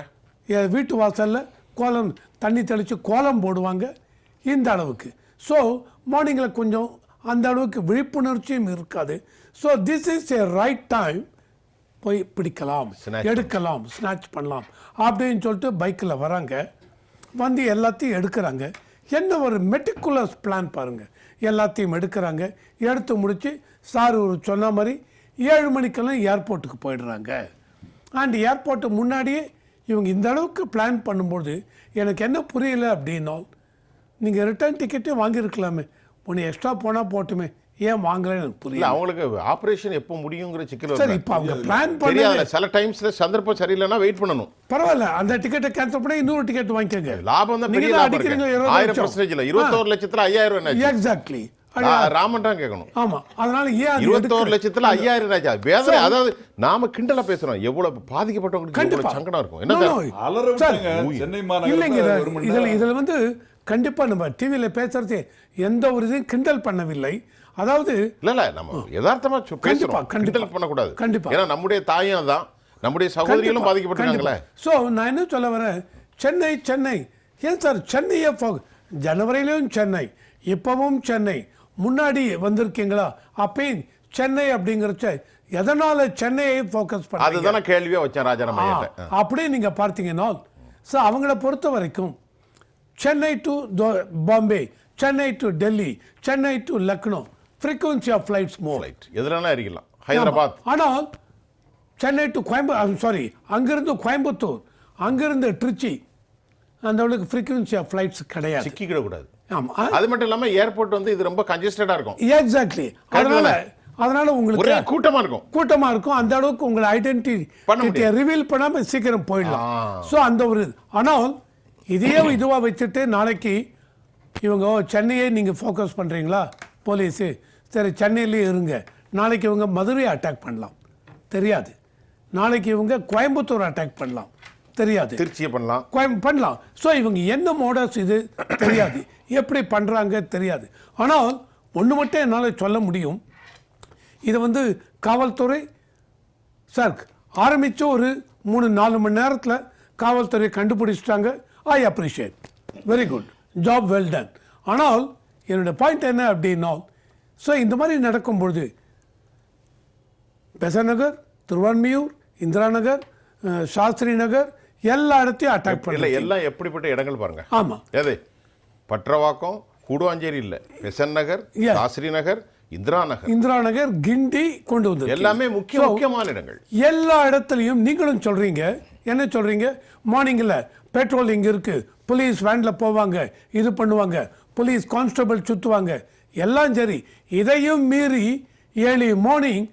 வீட்டு வாசலில் கோலம் தண்ணி தெளித்து கோலம் போடுவாங்க. இந்த அளவுக்கு. ஸோ மார்னிங்கில் கொஞ்சம் அந்த அளவுக்கு விழிப்புணர்ச்சியும் இருக்காது. So this is a right time, போய் பிடிக்கலாம், எடுக்கலாம், ஸ்நாச் பண்ணலாம் அப்படின்னு சொல்லிட்டு பைக்கில் வராங்க. வந்து எல்லாத்தையும் எடுக்கிறாங்க. என்ன ஒரு மெட்டிகுலஸ் பிளான் பாருங்கள். எல்லாத்தையும் எடுக்கிறாங்க. எடுத்து முடித்து சார் ஒரு சொன்ன மாதிரி 7 மணிக்கெல்லாம் ஏர்போர்ட்டுக்கு போயிடுறாங்க. அண்ட் ஏர்போர்ட்டு முன்னாடியே இவங்க இந்த அளவுக்கு பிளான் பண்ணும்போது எனக்கு என்ன புரியல அப்படின்னா, நீங்கள் ரிட்டர்ன் டிக்கெட்டே வாங்கியிருக்கலாமே, ஒன்று எக்ஸ்ட்ரா போனால் போட்டுமே, ஏன் வாங்கலன்னு எனக்கு இல்ல புரியல. அவங்களுக்கு ஆபரேஷன் எப்போ முடியுங்கிற சிக்கல் சரி, வருது. இப்போ அவங்க பிளான் பண்ணி தெரியாதுல்ல, சில டைம்ஸ்ல சந்தர்ப்பம் சரியில்லைன்னா வெயிட் பண்ணணும். பரவாயில்ல, அந்த டிக்கெட்டை கேன்சல் பண்ணி இன்னொரு டிக்கெட் வாங்கிக்கோங்க. லாபம் தான் பெரிய நீங்க தான் லாபம் அடிக்கிறீங்க, இருக்கு. 1000% இல்ல, 21 லட்சத்துல 5000 என்னாச்சு? எக்ஸாக்ட்லி. ராமன் தான் கேட்கணும். ஆமா, அதனால ஏன் அது 21 லட்சத்துல 5000 என்னாச்சு? வேதனை. அதாவது நாம கிண்டலா பேசுறோம், எவ்வளவு பாதிக்கப்பட்டவங்களுக்கு கண்டிப்பா. எவ்வளவு சங்கடம் இருக்கும். என்ன No, சார்? no. அலற விட்டாங்க. சென்னை இல்லைங்க, மாநகரத்துல 1 மணி நேரம். இதுல வந்து கண்டிப்பா நம்ம டிவியில பேசுறது எந்த ஒரு இதையும் கிண்டல் பண்ணவில்லை. அதாவது இல்ல நம்ம யதார்த்தமா பேசுறோம், கண்டிப்பா. கிண்டல் பண்ணக்கூடாது. கண்டிப்பா. ஏன்னா நம்முடைய தாயும் அதான், நம்முடைய சகோதரிகளும் பாதிக்கப்பட்டிருக்காங்களே. ஸோ நான் என்ன சொல்ல வரேன், சென்னை ஏன் சார் சென்னையே ஜனவரியிலும் சென்னை, இப்பவும் சென்னை, முன்னாடி வந்திருக்கீங்களா அப்பயும் சென்னை அப்படிங்கிறச்ச எதனால சென்னையை ஃபோக்கஸ் பண்ண அதுதானே கேள்வியா வச்சேன் ராஜாராம் ஐயாட்ட. அப்படியே நீங்க பார்த்தீங்கன்னா ஸோ அவங்கள பொறுத்த வரைக்கும் Chennai to Bombay, Chennai to Delhi, Chennai to Lucknow, frequency of flights more. எதுலனா இருக்கலாம். ஹைதராபாத். ஆனால் சென்னை டு சாரி, அங்கிருந்து கோயம்புத்தூர், அங்கிருந்து திருச்சி, அந்த அளவுக்கு frequency of flights கிடையாது. சிக்கிக்கிட கூடாது. ஆமா, அது மட்டும் இல்லாம ஏர்போர்ட் வந்து இது ரொம்ப கன்ஜஸ்டடா இருக்கும். எக்ஸாக்ட்லி. அதனால ஒரே உங்களுக்கு கூட்டமா இருக்கும். கூட்டமா இருக்கும். அந்த அளவுக்கு உங்களை பண்ண ஐடென்டிட்டி முடியாது. ரிவீல் பண்ணாம சீக்கிரம் போயிடலாம். ஸோ அந்த ஒரு ஆனால் இதுவா வச்சுட்டு நாளைக்கு இவங்க சென்னையை நீங்க ஃபோக்கஸ் பண்றீங்களா போலீஸு, சரி சென்னையிலேயே இருங்க, நாளைக்கு இவங்க மதுரையை அட்டாக் பண்ணலாம், தெரியாது. நாளைக்கு இவங்க கோயம்புத்தூர் அட்டாக் பண்ணலாம், தெரியாது. திருச்சியை பண்ணலாம், பண்ணலாம். ஸோ இவங்க என்ன மோடல்ஸ் இது தெரியாது, எப்படி பண்ணுறாங்க தெரியாது. ஆனால் ஒன்று மட்டும் என்னால் சொல்ல முடியும், இதை வந்து காவல்துறை சார் ஆரம்பித்த ஒரு 3-4 மணி நேரத்தில் காவல்துறை கண்டுபிடிச்சிட்டாங்க. I appreciate, very good job, well done. ஆனால் என்னோடய பாயிண்ட் என்ன அப்படின்னா, ஸோ இந்த மாதிரி நடக்கும்பொழுது பெசன்ட் நகர், திருவான்மியூர், இந்திரா நகர், சாஸ்திரி நகர் எல்லா இடத்தையும் அட்டாக் பண்ணல. எல்லாம் எப்படிப்பட்ட இடங்கள் பாருங்க. ஆமா, எது பற்றவாக்கம், கூடுவாஞ்சேரி இல்ல, பெசன்ட் நகர், சாஸ்திரி நகர், இந்திரா நகர், கிண்டி கொண்டு வந்து எல்லாமே முக்கியமான இடங்கள். எல்லா இடத்துலையும் நீங்களும் சொல்றீங்க, என்ன சொல்றீங்க, மார்னிங்ல பெட்ரோலிங் இருக்கு, போலீஸ் வேன்ல போவாங்க, இது பண்ணுவாங்க, போலீஸ் கான்ஸ்டபிள் சுத்துவாங்க, எல்லாம் சரி. இதையும் மீறி ஏர்லி மார்னிங்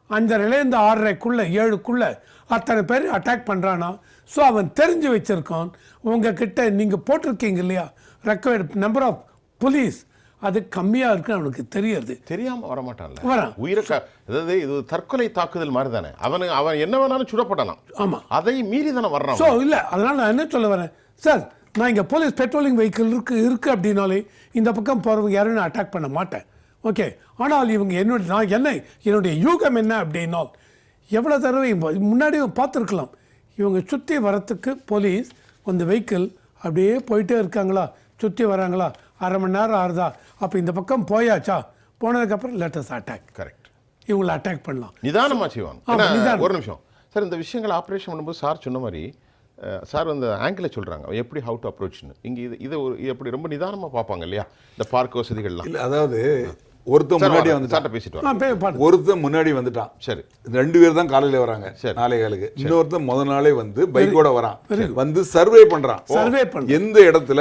5:30 6:30 7 அத்தனை பேர் அட்டாக் பண்றானா? ஸோ அவன் தெரிஞ்சு வச்சிருக்கான். உங்ககிட்ட நீங்க போட்டிருக்கீங்க இல்லையா ரெக்வயர்ட் நம்பர் ஆஃப் போலீஸ், அது கம்மியா இருக்கு, அவனுக்கு தெரியாது. தெரியாம வரமாட்டான்ல உயிரை. அதாவது இது தற்கொலை தாக்குதல் மாதிரி தானே, அவன் என்ன வேணாலும் சுடப்படலாம். ஆமா, அதை மீறி தானே வர்றான். ஸோ இல்லை, அதனால நான் என்ன சொல்ல வரேன் சார், நான் இங்கே போலீஸ் பெட்ரோலிங் வெஹிக்கிள் இருக்கு அப்படின்னாலே இந்த பக்கம் போகிறவங்க யாரும் நான் அட்டாக் பண்ண மாட்டேன். ஓகே, ஆனால் இவங்க என்னுடைய யூகம் என்ன அப்படின்னா, எவ்வளோ தடவை முன்னாடி பார்த்துருக்கலாம், இவங்க சுற்றி வரத்துக்கு போலீஸ் அந்த வெஹிக்கிள் அப்படியே போயிட்டே இருக்காங்களா, சுற்றி வராங்களா, அரை மணி நேரம் ஆறுதா, அப்போ இந்த பக்கம் போயாச்சா, போனதுக்கப்புறம் லேட்டஸ்ட் அட்டாக். கரெக்ட், இவங்களை அட்டாக் பண்ணலாம். நிதானமாக செய்வாங்க. ஒரு நிமிஷம் சார், இந்த விஷயங்களை ஆப்ரேஷன் பண்ணும்போது சார் சொன்ன மாதிரி சார் அந்த ஆங்கிள் சொல்கிறாங்க எப்படி ஹவு டு அப்ரோச்னு. இங்கே இதை எப்படி ரொம்ப நிதானமாக பார்ப்பாங்க இல்லையா, இந்த பார்க் வசதிகள்லாம். இல்லை, அதாவது ஒருத்தன் முன்னாடி வந்து பேசிட்டு ஒருத்தன் முன்னாடி வந்துட்டான். சரி, 2 பேர் தான் காலையில வராங்க. 4:15. இன்னொருத்தன் முதல் நாளே வந்து பைக்கோட வரான், வந்து சர்வே பண்றான். எந்த இடத்துல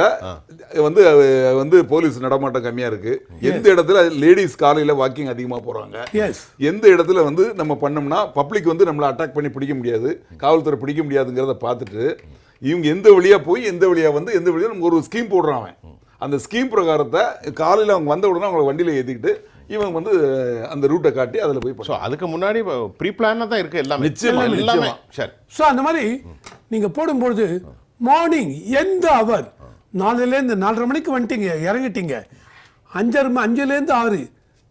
வந்து போலீஸ் நடமாட்டம் கம்மியா இருக்கு, எந்த இடத்துல லேடிஸ் காலையில வாக்கிங் அதிகமா போறாங்க, எந்த இடத்துல வந்து நம்ம பண்ணோம்னா பப்ளிக் வந்து நம்மளை அட்டாக் பண்ணி பிடிக்க முடியாது, காவல்துறை பிடிக்க முடியாதுங்கிறத பார்த்துட்டு இவங்க எந்த வழியா போய் எந்த வழியா வந்து எந்த வழியா நம்ம ஒரு ஸ்கீம் போடுறான். அவன் அந்த ஸ்கீம் பிரகாரத்தை காலையில் அவங்க வந்த உடனே அவங்களை வண்டியில் ஏற்றிக்கிட்டு இவங்க வந்து அந்த ரூட்டை காட்டி அதில் போய் போடுவோம். அதுக்கு முன்னாடி ப்ரீ பிளானாக தான் இருக்குது எல்லாமே. நிச்சயமா. சரி, ஸோ அந்த மாதிரி நீங்கள் போடும்பொழுது மார்னிங் எந்த அவர் 4லேருந்து 4:30 மணிக்கு வந்துட்டீங்க, இறங்கிட்டீங்க, 5:30 6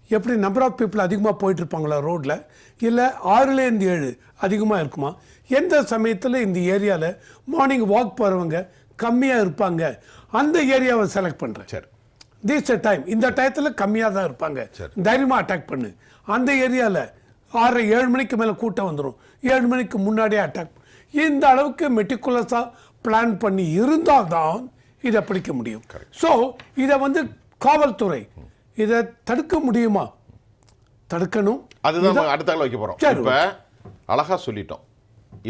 எப்படி நம்பர் ஆஃப் பீப்புள் அதிகமாக போயிட்டு இருப்பாங்களா ரோட்டில், இல்லை 6லேருந்து 7 அதிகமாக இருக்குமா? எந்த சமயத்தில் இந்த ஏரியாவில் மார்னிங் வாக் போகிறவங்க கம்மியாக இருப்பாங்க, அந்த ஏரியாவை செலக்ட் பண்ணுறேன். சரி, திஸ் டைம், இந்த டயத்தில் கம்மியாக தான் இருப்பாங்க, தைரியமாக அட்டாக் பண்ணு. அந்த ஏரியாவில் 6 7 மணிக்கு மேலே கூட்டம் வந்துடும், 7 மணிக்கு முன்னாடியே அட்டாக். இந்த அளவுக்கு மெட்டிகுலஸாக பிளான் பண்ணி இருந்தால்தான் இதை பிடிக்க முடியும். ஸோ இதை வந்து காவல்துறை இதை தடுக்க முடியுமா? தடுக்கணும். அதுதான் அடுத்த வைக்க போகிறோம். இப்போ அழகாக சொல்லிட்டோம்,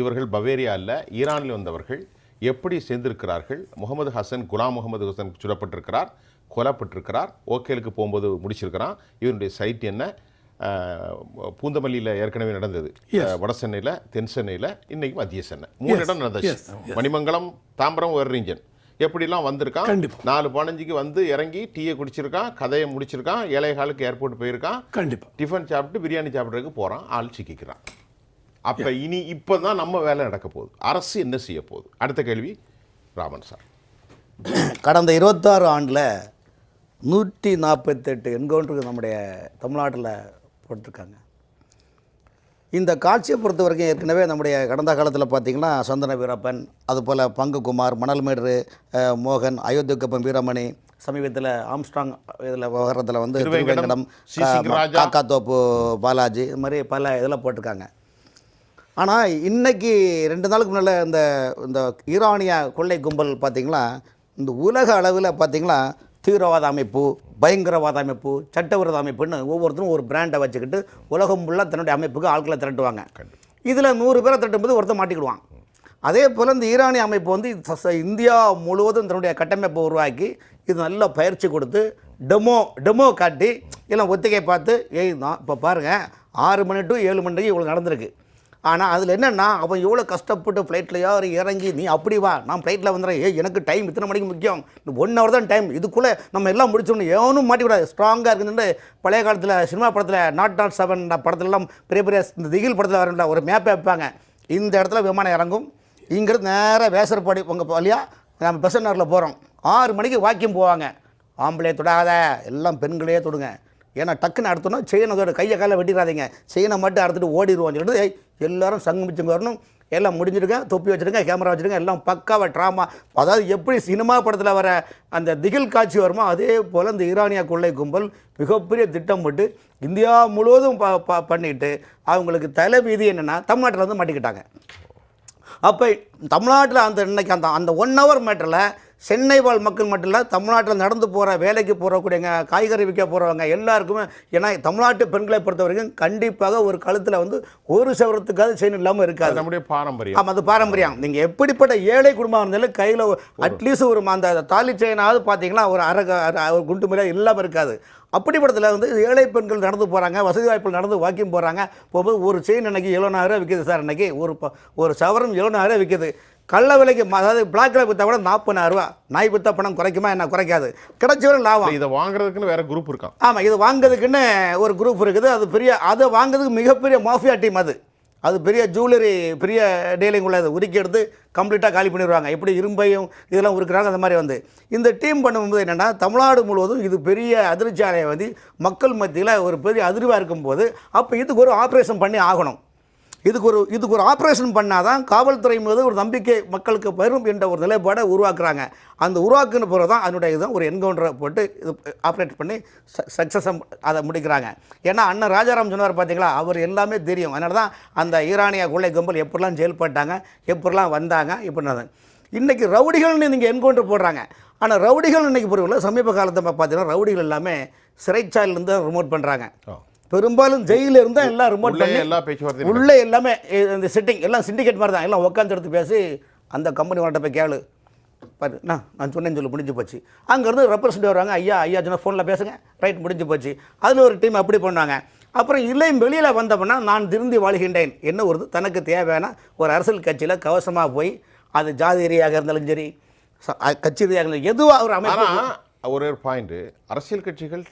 இவர்கள் பவேரியா இல்லை, ஈரானில் வந்தவர்கள் எப்படி சேர்ந்திருக்கிறார்கள். முகமது ஹசன், குலாம் முகமது ஹசன் சுடப்பட்டிருக்கிறார், கொல்லப்பட்டிருக்கிறார். ஓகேலுக்கு போகும்போது முடிச்சிருக்கிறான். இவனுடைய சைட் என்ன? பூந்தமல்லியில் ஏற்கனவே நடந்தது, வட சென்னையில், தென் சென்னையில், இன்னைக்கு மத்திய சென்னை, 3 இடம் நடந்துச்சு. மணிமங்கலம், தாம்பரம், ஒரு ரீஜன் எப்படிலாம் வந்திருக்கான். 4:15 வந்து இறங்கி டீயை குடிச்சிருக்கான், கதையை முடிச்சிருக்கான், ஏழைகாலுக்கு ஏர்போர்ட் போயிருக்கான், கண்டிப்பாக டிஃபன் சாப்பிட்டு பிரியாணி சாப்பிட்றதுக்கு போகிறான், ஆள் சிக்கிக்கிறான். அப்போ இப்போ தான் நம்ம வேலை நடக்க போகுது. அரசு என்ன செய்ய போகுது? அடுத்த கேள்வி ராமன் சார். கடந்த 26 ஆண்டில் 148 என்கவுண்டருக்கு நம்முடைய தமிழ்நாட்டில் போட்டிருக்காங்க. இந்த காட்சியை பொறுத்த வரைக்கும் ஏற்கனவே நம்முடைய கடந்த காலத்தில் பார்த்திங்கன்னா சந்தன வீரப்பன், அதுபோல் பங்குகுமார், மணல்மேடு மோகன், அயோத்தியக்கப்பன் வீரமணி, சமீபத்தில் ஆம்ஸ்ட்ராங் இதில் விவகாரத்தில் வந்து திருவேங்கடம், காக்காத்தோப்பு பாலாஜி, இது மாதிரி பல இதில் போட்டிருக்காங்க. ஆனால் இன்றைக்கி 2 நாளுக்கு முன்னால் இந்த ஈரானிய கொள்ளை கும்பல் பார்த்திங்கன்னா இந்த உலக அளவில் பார்த்திங்கன்னா தீவிரவாத அமைப்பு, பயங்கரவாத அமைப்பு, சட்டவிரோத அமைப்புன்னு ஒவ்வொருத்தரும் ஒரு பிராண்டை வச்சுக்கிட்டு உலகம் ஃபுல்லாக தன்னுடைய அமைப்புக்கு ஆட்களை திரட்டுவாங்க. இதில் 100 பேரை திரட்டும்போது ஒருத்தர் மாட்டிக்கிடுவான். அதே போல் இந்த ஈரானிய அமைப்பு வந்து இந்தியா முழுவதும் தன்னுடைய கட்டமைப்பை உருவாக்கி இது நல்ல பயிற்சி கொடுத்து டெமோ காட்டி எல்லாம் ஒத்திகை பார்த்து நான் இப்போ பாருங்கள் 6 மணி டு 7 மணிக்கு இவ்வளோ நடந்திருக்கு. ஆனால் அதில் என்னென்னா அவன் எவ்வளோ கஷ்டப்பட்டு ஃப்ளைட்லையோ இறங்கி நீ அப்படி வா நான் ஃப்ளைட்டில் வந்துடுறேன், எனக்கு டைம் இத்தனை மணிக்கு முக்கியம், 1 hour தான் டைம், இதுக்குள்ளே நம்ம எல்லாம் முடிச்சோன்னு எவனும் மாட்டிக்கூடாது, ஸ்ட்ராங்காக இருக்குன்னு பழைய காலத்தில் சினிமா படத்தில் 007 படத்துலலாம் பெரிய இந்த திகில் படத்தில் வரல ஒரு மேப்பை வைப்பாங்க. இந்த இடத்துல விமானம் இறங்கும், இங்கிருந்து நேராக வேசர்பாடி உங்கள் வழியாக நம்ம பெசன்னரில் போகிறோம், 6 மணிக்கு வாக்கியம் போவாங்க. ஆம்பளை தொடாத, எல்லாம் பெண்களே தொடுங்க, ஏன்னா டக்குன்னு அடுத்தோன்னா செயினோட கையை காலை வெட்டிடாதீங்க, செயினை மட்டும் அடுத்துட்டு ஓடிடுவோம் சொல்லிட்டு எல்லோரும் சங்கமிச்சுங்க வரணும். எல்லாம் முடிஞ்சிருக்கேன், தொப்பி வச்சுருங்க, கேமரா வச்சுருங்க, எல்லாம் பக்காவாக ட்ராமா. அதாவது எப்படி சினிமா படத்தில் வர அந்த திகில் காட்சி வருமோ அதே போல் இந்த ஈரானிய கொள்ளை கும்பல் மிகப்பெரிய திட்டம் போட்டு இந்தியா முழுவதும் பண்ணிட்டு அவங்களுக்கு தலைவிதி என்னென்னா தமிழ்நாட்டில் வந்து மாட்டிக்கிட்டாங்க. அப்போ தமிழ்நாட்டில் இன்னைக்கு அந்த 1 hour மேட்டரில் சென்னை வாழ் மக்கள் மட்டும் இல்லை, தமிழ்நாட்டில் நடந்து போகிற வேலைக்கு போகக்கூடியங்க, காய்கறி விற்க போகிறவங்க எல்லாருக்குமே, ஏன்னா தமிழ்நாட்டு பெண்களை பொறுத்த வரைக்கும் கண்டிப்பாக ஒரு கழுத்தில் வந்து ஒரு சவரத்துக்காவது செயின் இல்லாமல் இருக்காது. நம்முடைய பாரம்பரியம். ஆமாம், அது பாரம்பரியம். நீங்கள் எப்படிப்பட்ட ஏழை குடும்பம் இருந்தாலும் கையில் அட்லீஸ்ட் ஒரு அந்த தாலி செயினாவது பார்த்தீங்கன்னா ஒரு குண்டு மேலே இல்லாமல் இருக்காது. அப்படிப்பட்டத்தில் வந்து ஏழை பெண்கள் நடந்து போகிறாங்க, வசதி வாய்ப்புகள் நடந்து வாக்கிங் போகிறாங்க. போகும்போது ஒரு செயின் இன்றைக்கி 7,000 விற்கிது சார், இன்றைக்கி ஒரு சவரம் 7,000 விற்கிது. கள்ள விலைக்கு, அதாவது பிளாக்ல விற்றா கூட 40,000. நாய் விற்றா பணம் குறைக்குமா என்ன? குறைக்காது. கிடைச்ச வரை லாபம். இதை வாங்குறதுக்குன்னு வேற குரூப் இருக்கான். ஆமாம், இது வாங்குறதுக்குன்னு ஒரு குரூப் இருக்குது. அது அதை வாங்குறதுக்கு மிகப்பெரிய மாஃபியா டீம். அது பெரிய ஜுவல்லரி, பெரிய டீலிங் உள்ளது. உருக்கி எடுத்து கம்ப்ளீட்டாக காலி பண்ணிடுவாங்க. எப்படி இரும்பையும் இதெல்லாம் உருக்குறாங்க. அந்த மாதிரி வந்து இந்த டீம் பண்ணும்போது என்னென்னா தமிழ்நாடு முழுவதும் இது பெரிய அதிர்ச்சியாலையை வந்து மக்கள் மத்தியில் ஒரு பெரிய அதிர்வாக இருக்கும்போது அப்போ இதுக்கு ஒரு ஆப்ரேஷன் பண்ணி ஆகணும். இதுக்கு ஒரு ஆப்ரேஷன் பண்ணால் தான் காவல்துறை மீது ஒரு நம்பிக்கை மக்களுக்கு பெறும் என்ற ஒரு நிலைப்பாடை உருவாக்குறாங்க. அந்த உருவாக்குன பிறகு தான் அதனுடைய இதுதான் ஒரு என்கவுண்டரை போட்டு இது ஆப்ரேட் பண்ணி சக்ஸஸாக அதை முடிக்கிறாங்க. ஏன்னா அண்ணன் ராஜாராம் சொன்னார் பார்த்தீங்களா, அவர் எல்லாமே தெரியும். அதனால தான் அந்த ஈரானிய கொள்ளை கும்பல் எப்படிலாம் செயல்பட்டாங்க, எப்படிலாம் வந்தாங்க, இப்படின்னு. இன்றைக்கி ரவுடிகள்னு நீங்கள் என்கவுண்டர் போடுறாங்க. ஆனால் ரவுடிகள் இன்றைக்கி பொறுத்தவரை சமீப காலத்தை பார்த்தீங்கன்னா ரவுடிகள் எல்லாமே சிறைச்சாலையிலேருந்து ரிமோட் பண்ணுறாங்க. பெரும்பாலும் ஜெயிலில் இருந்தால் எல்லாம் ரிமோட் பண்ணி உள்ளே எல்லாமே இந்த சிட்டிங் எல்லாம் சிண்டிகேட் மாதிரி தான். எல்லாம் உட்காந்து எடுத்து பேசி அந்த கம்பெனி வாட்ட போய் கேளு பாரு, நான் சொன்னேன்னு சொல்லி முடிஞ்சு போச்சு. அங்கேருந்து ரெப்ரசன்டேட்டிவ் வருவாங்க, ஐயா சொன்னால் ஃபோனில் பேசுங்க, ரைட் முடிஞ்சு போச்சு. அதில் ஒரு டீம் அப்படி பண்ணுவாங்க. அப்புறம் இல்லையும் வெளியில் வந்தோம்னா நான் திருந்தி வாழ்கின்றேன் என்ன ஒரு தனக்கு தேவையான ஒரு அரசியல் கட்சியில் கவசமாக போய் அது ஜாதி ரீதியாக இருந்தாலும் சரி, கட்சி ரீதியாக இருந்தாலும் எதுவாக ஒரு அமைப்பு. ஒரு பாயிண்ட், அரசியல் கட்சிகள்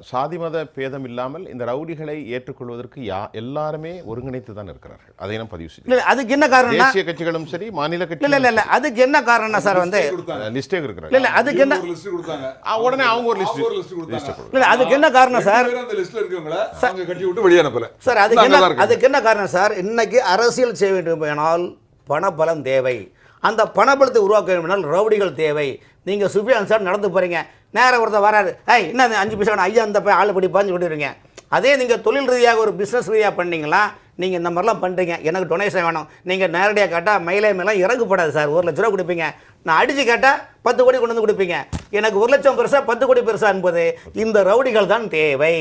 சாதி மத பேதம் இல்லாமல் இந்த ரவுடிகளை ஏற்றுக்கொள்வதற்கு எல்லாருமே ஒருங்கிணைத்து தான் இருக்கிறார்கள். அதை நான் பதிவு செய்யல. அதுக்கு என்ன காரணம்? தேசிய கட்சிகளும் சரி, மாநில கட்சிகளும் இல்ல அதுக்கு என்ன காரணம் சார் வந்து லிஸ்டே இருக்கிறாங்க. இல்ல அதுக்கு என்ன லிஸ்ட் கொடுத்தாங்க, உடனே அவங்க ஒரு லிஸ்ட் கொடுத்தாங்க. இல்ல அதுக்கு என்ன காரணம் சார்? அந்த லிஸ்ட்ல இருக்கவங்கள அவங்க கட்டி விட்டு வெளிய அனுப்பல சார். அதுக்கு என்ன காரணம் சார்? இன்னைக்கு அரசியல் செய்ய வேண்டுமானால் பணபலம் தேவை. அந்த பணபலத்தை உருவாக்க வேண்டுமானால் ரவுடிகள் தேவை. நீங்கள் சுஃபியான் சார் நடந்து போகிறீங்க, நேரம் ஒருத்தர் வராது, என்ன 5 பைசா ஐயா அந்த போய் ஆள் படி பாஞ்சு விட்டுருங்க. அதே நீங்கள் தொழில் ரீதியாக ஒரு பிஸ்னஸ் ரீதியாக பண்ணிங்களா, நீங்கள் இந்த மாதிரிலாம் பண்ணுறீங்க, எனக்கு டொனேஷன் வேணும், நீங்கள் நேரடியாக கேட்டால் மேலாம் இறங்குப்படாது சார். 1 லட்ச ரூபா கொடுப்பீங்க, நான் அடித்து கேட்டால் 10 கோடி கொண்டு வந்து கொடுப்பீங்க. எனக்கு 1 லட்சம் பெருசா 10 கோடி பெருசா என்பது இந்த ரவுடிகள் தான் தேவை.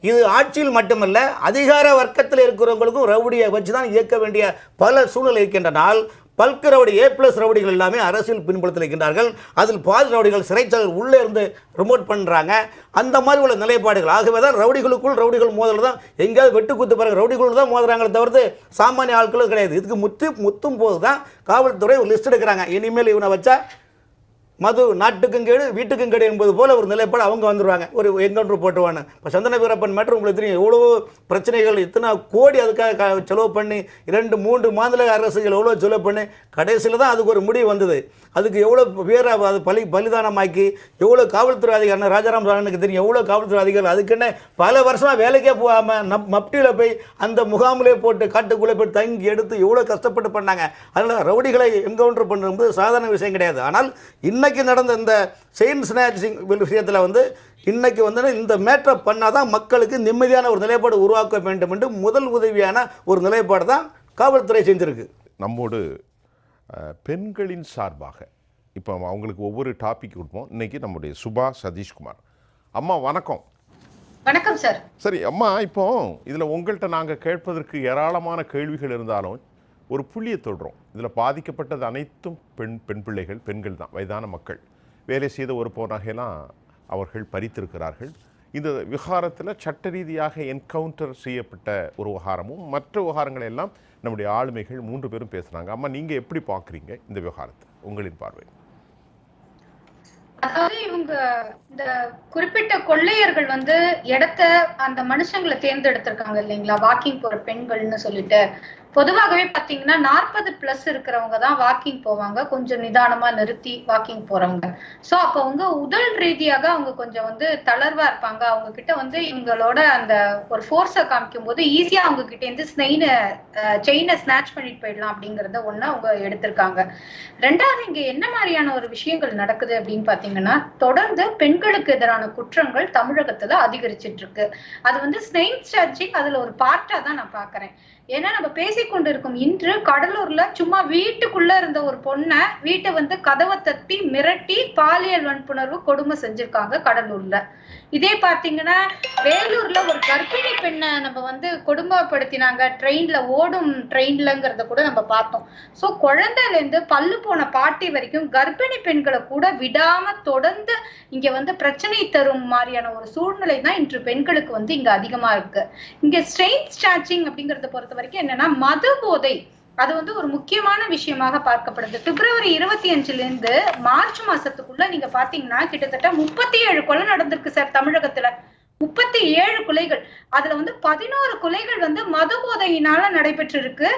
இது ஆட்சியில் மட்டுமல்ல, அதிகார வர்க்கத்தில் இருக்கிறவங்களுக்கும் ரவுடியை வச்சு தான் இயக்க வேண்டிய பல சூழ்நிலை இருக்கின்றனால் பல்க் ரவுடி A+ ரவுடிகள் எல்லாமே அரசியல் பின்புலத்தில் இருக்கின்றார்கள். அதில் பாதி ரவுடிகள் சிறைச்சாலைகள் உள்ளே இருந்து ரிமோட் பண்ணுறாங்க. அந்த மாதிரி உள்ள நிலைப்பாடுகள். ஆகவே தான் ரவுடிகளுக்குள் ரவுடிகள் மோதல் தான். எங்கேயாவது வெட்டு குத்து பிறகு ரவுடிகள் தான் மோதுறாங்களே தவிர்த்து சாமானிய ஆட்களும் கிடையாது. இதுக்கு முத்தும் போது தான் காவல்துறை ஒரு லிஸ்ட் எடுக்கிறாங்க. இனிமேல் இவனை வச்சா மது நாட்டுக்கும் கேடு வீட்டுக்கும் கேடு என்பது போல ஒரு நிலைப்பாடு அவங்க வந்துடுவாங்க. ஒரு என்கவுண்டர் போட்டுவாங்க. இப்போ சந்தன வீரப்பன் மேட்டர் உங்களுக்கு தெரியும். எவ்வளோ பிரச்சனைகள், இத்தனை கோடி அதுக்காக செலவு பண்ணி 2-3 மாநில அரசுகள் எவ்வளோ செலவு பண்ணி கடைசியில் தான் அதுக்கு ஒரு முடிவு வந்தது. அதுக்கு எவ்வளோ பேரை அது பலிதானமாக்கி எவ்வளோ காவல்துறை அதிகாரி ராஜாராம் சாரனுக்கு தெரியும். எவ்வளோ காவல்துறை அதிகாரிகள் அதுக்குன்னு பல வருஷமாக வேலைக்கே போகாமல் மப்டியில் போய் அந்த முகாமிலே போட்டு காட்டுக்குள்ளே போய் தங்கி எடுத்து எவ்வளோ கஷ்டப்பட்டு பண்ணாங்க. அதனால் ரவுடிகளை என்கவுண்டர் பண்ணுறது சாதாரண விஷயம் கிடையாது. ஆனால் இன்னைக்கு நடந்த இந்த செயின் ஸ்நாச்சிங் விஷயத்தில் வந்து இன்னைக்கு வந்து இந்த மேட்டரை பண்ணால் தான் மக்களுக்கு நிம்மதியான ஒரு நிலைப்பாடு உருவாக்க வேண்டும் என்று முதல் உதவியான ஒரு நிலைப்பாடு தான் காவல்துறை செஞ்சிருக்கு. நம்மோடு பெண்களின் சார்பாக இப்போ அவங்களுக்கு ஒவ்வொரு டாபிக் கொடுப்போம். இன்னைக்கு நம்முடைய சுபா சதீஷ்குமார் அம்மா வணக்கம். வணக்கம் சார். சரி அம்மா, இப்போ இதில் உங்கள்கிட்ட நாங்கள் கேட்பதற்கு ஏராளமான கேள்விகள் இருந்தாலும் ஒரு புள்ளியை தொடுறோம். இதில் பாதிக்கப்பட்டது அனைத்தும் பெண் பிள்ளைகள், பெண்கள் தான், வயதான மக்கள். வேலை செய்த ஒரு நகையெல்லாம் அவர்கள் பறித்திருக்கிறார்கள். இந்த விவகாரத்தில் சட்ட ரீதியாக என்கவுண்டர் செய்யப்பட்ட ஒரு விவகாரமும் மற்ற விவகாரங்களை எல்லாம் நம்முடைய ஆளுமைகள் 3 பேரும் பேசுகிறாங்க. அம்மா, நீங்கள் எப்படி பார்க்குறீங்க இந்த விவகாரத்தை, உங்களின் பார்வை? அதாவது இவங்க இந்த குறிப்பிட்ட கொள்ளையர்கள் வந்து இடத்த அந்த மனுஷங்களை தேர்ந்தெடுத்திருக்காங்க இல்லைங்களா, வாக்கிங் போற பெண்கள்னு சொல்லிட்டு. பொதுவாகவே பாத்தீங்கன்னா 40+ இருக்கிறவங்க தான் வாக்கிங் போவாங்க, கொஞ்சம் நிதானமா நிறுத்தி வாக்கிங் போறவங்க. சோ அப்ப அவங்க உடல் ரீதியாக அவங்க கொஞ்சம் வந்து தளர்வா இருப்பாங்க. அவங்க கிட்ட வந்து இவங்களோட அந்த ஒரு ஃபோர்ஸை காமிக்கும் போது ஈஸியா அவங்க கிட்ட இருந்து செயினை ஸ்நாச் பண்ணிட்டு போயிடலாம் அப்படிங்கறத ஒண்ணு அவங்க எடுத்திருக்காங்க. ரெண்டாவது, இங்க என்ன மாதிரியான ஒரு விஷயங்கள் நடக்குது அப்படின்னு பாத்தீங்கன்னா, தொடர்ந்து பெண்களுக்கு எதிரான குற்றங்கள் தமிழகத்துல அதிகரிச்சிட்டு இருக்கு. அது வந்து ஸ்னெயின் ஸ்டாச்சிங் அதுல ஒரு பார்ட்டா தான் நான் பாக்குறேன். ஏன்னா நம்ம பேசிக்கொண்டிருக்கும் இன்று கடலூர்ல சும்மா வீட்டுக்குள்ள இருந்த ஒரு பொண்ணை வீட்டை வந்து கதவை தட்டி மிரட்டி பாலியல் வன்புணர்வு கொடுமை செஞ்சிருக்காங்க கடலூர்ல. இதே பாத்தீங்கன்னா வேலூர்ல ஒரு கர்ப்பிணி பெண்ணை நம்ம வந்து கொடுமைப்படுத்தினாங்க, ஓடும் ட்ரெயின்லங்கிறத கூட நம்ம பார்த்தோம். சோ குழந்தைல இருந்து பல்லு போன பாட்டி வரைக்கும் கர்ப்பிணி பெண்களை கூட விடாம தொடர்ந்து இங்க வந்து பிரச்சனை தரும் மாதிரியான ஒரு சூழ்நிலை தான் இன்று பெண்களுக்கு வந்து இங்க அதிகமா இருக்கு. இங்க ஸ்ட்ரெயின் ஸ்டாச்சிங் அப்படிங்கறத பொறுத்த வரைக்கும் என்னன்னா, மது போதை அது வந்து ஒரு முக்கியமான விஷயமாக பார்க்கப்படுது. பிப்ரவரி 25 மார்ச் மாசத்துக்குள்ள நீங்க பாத்தீங்கன்னா கிட்டத்தட்ட 37 கொலை நடந்திருக்கு சார் தமிழகத்துல. 37 கொலைகள். அதுல வந்து 11 கொலைகள் வந்து மது போதையினால நடைபெற்று இருக்கு.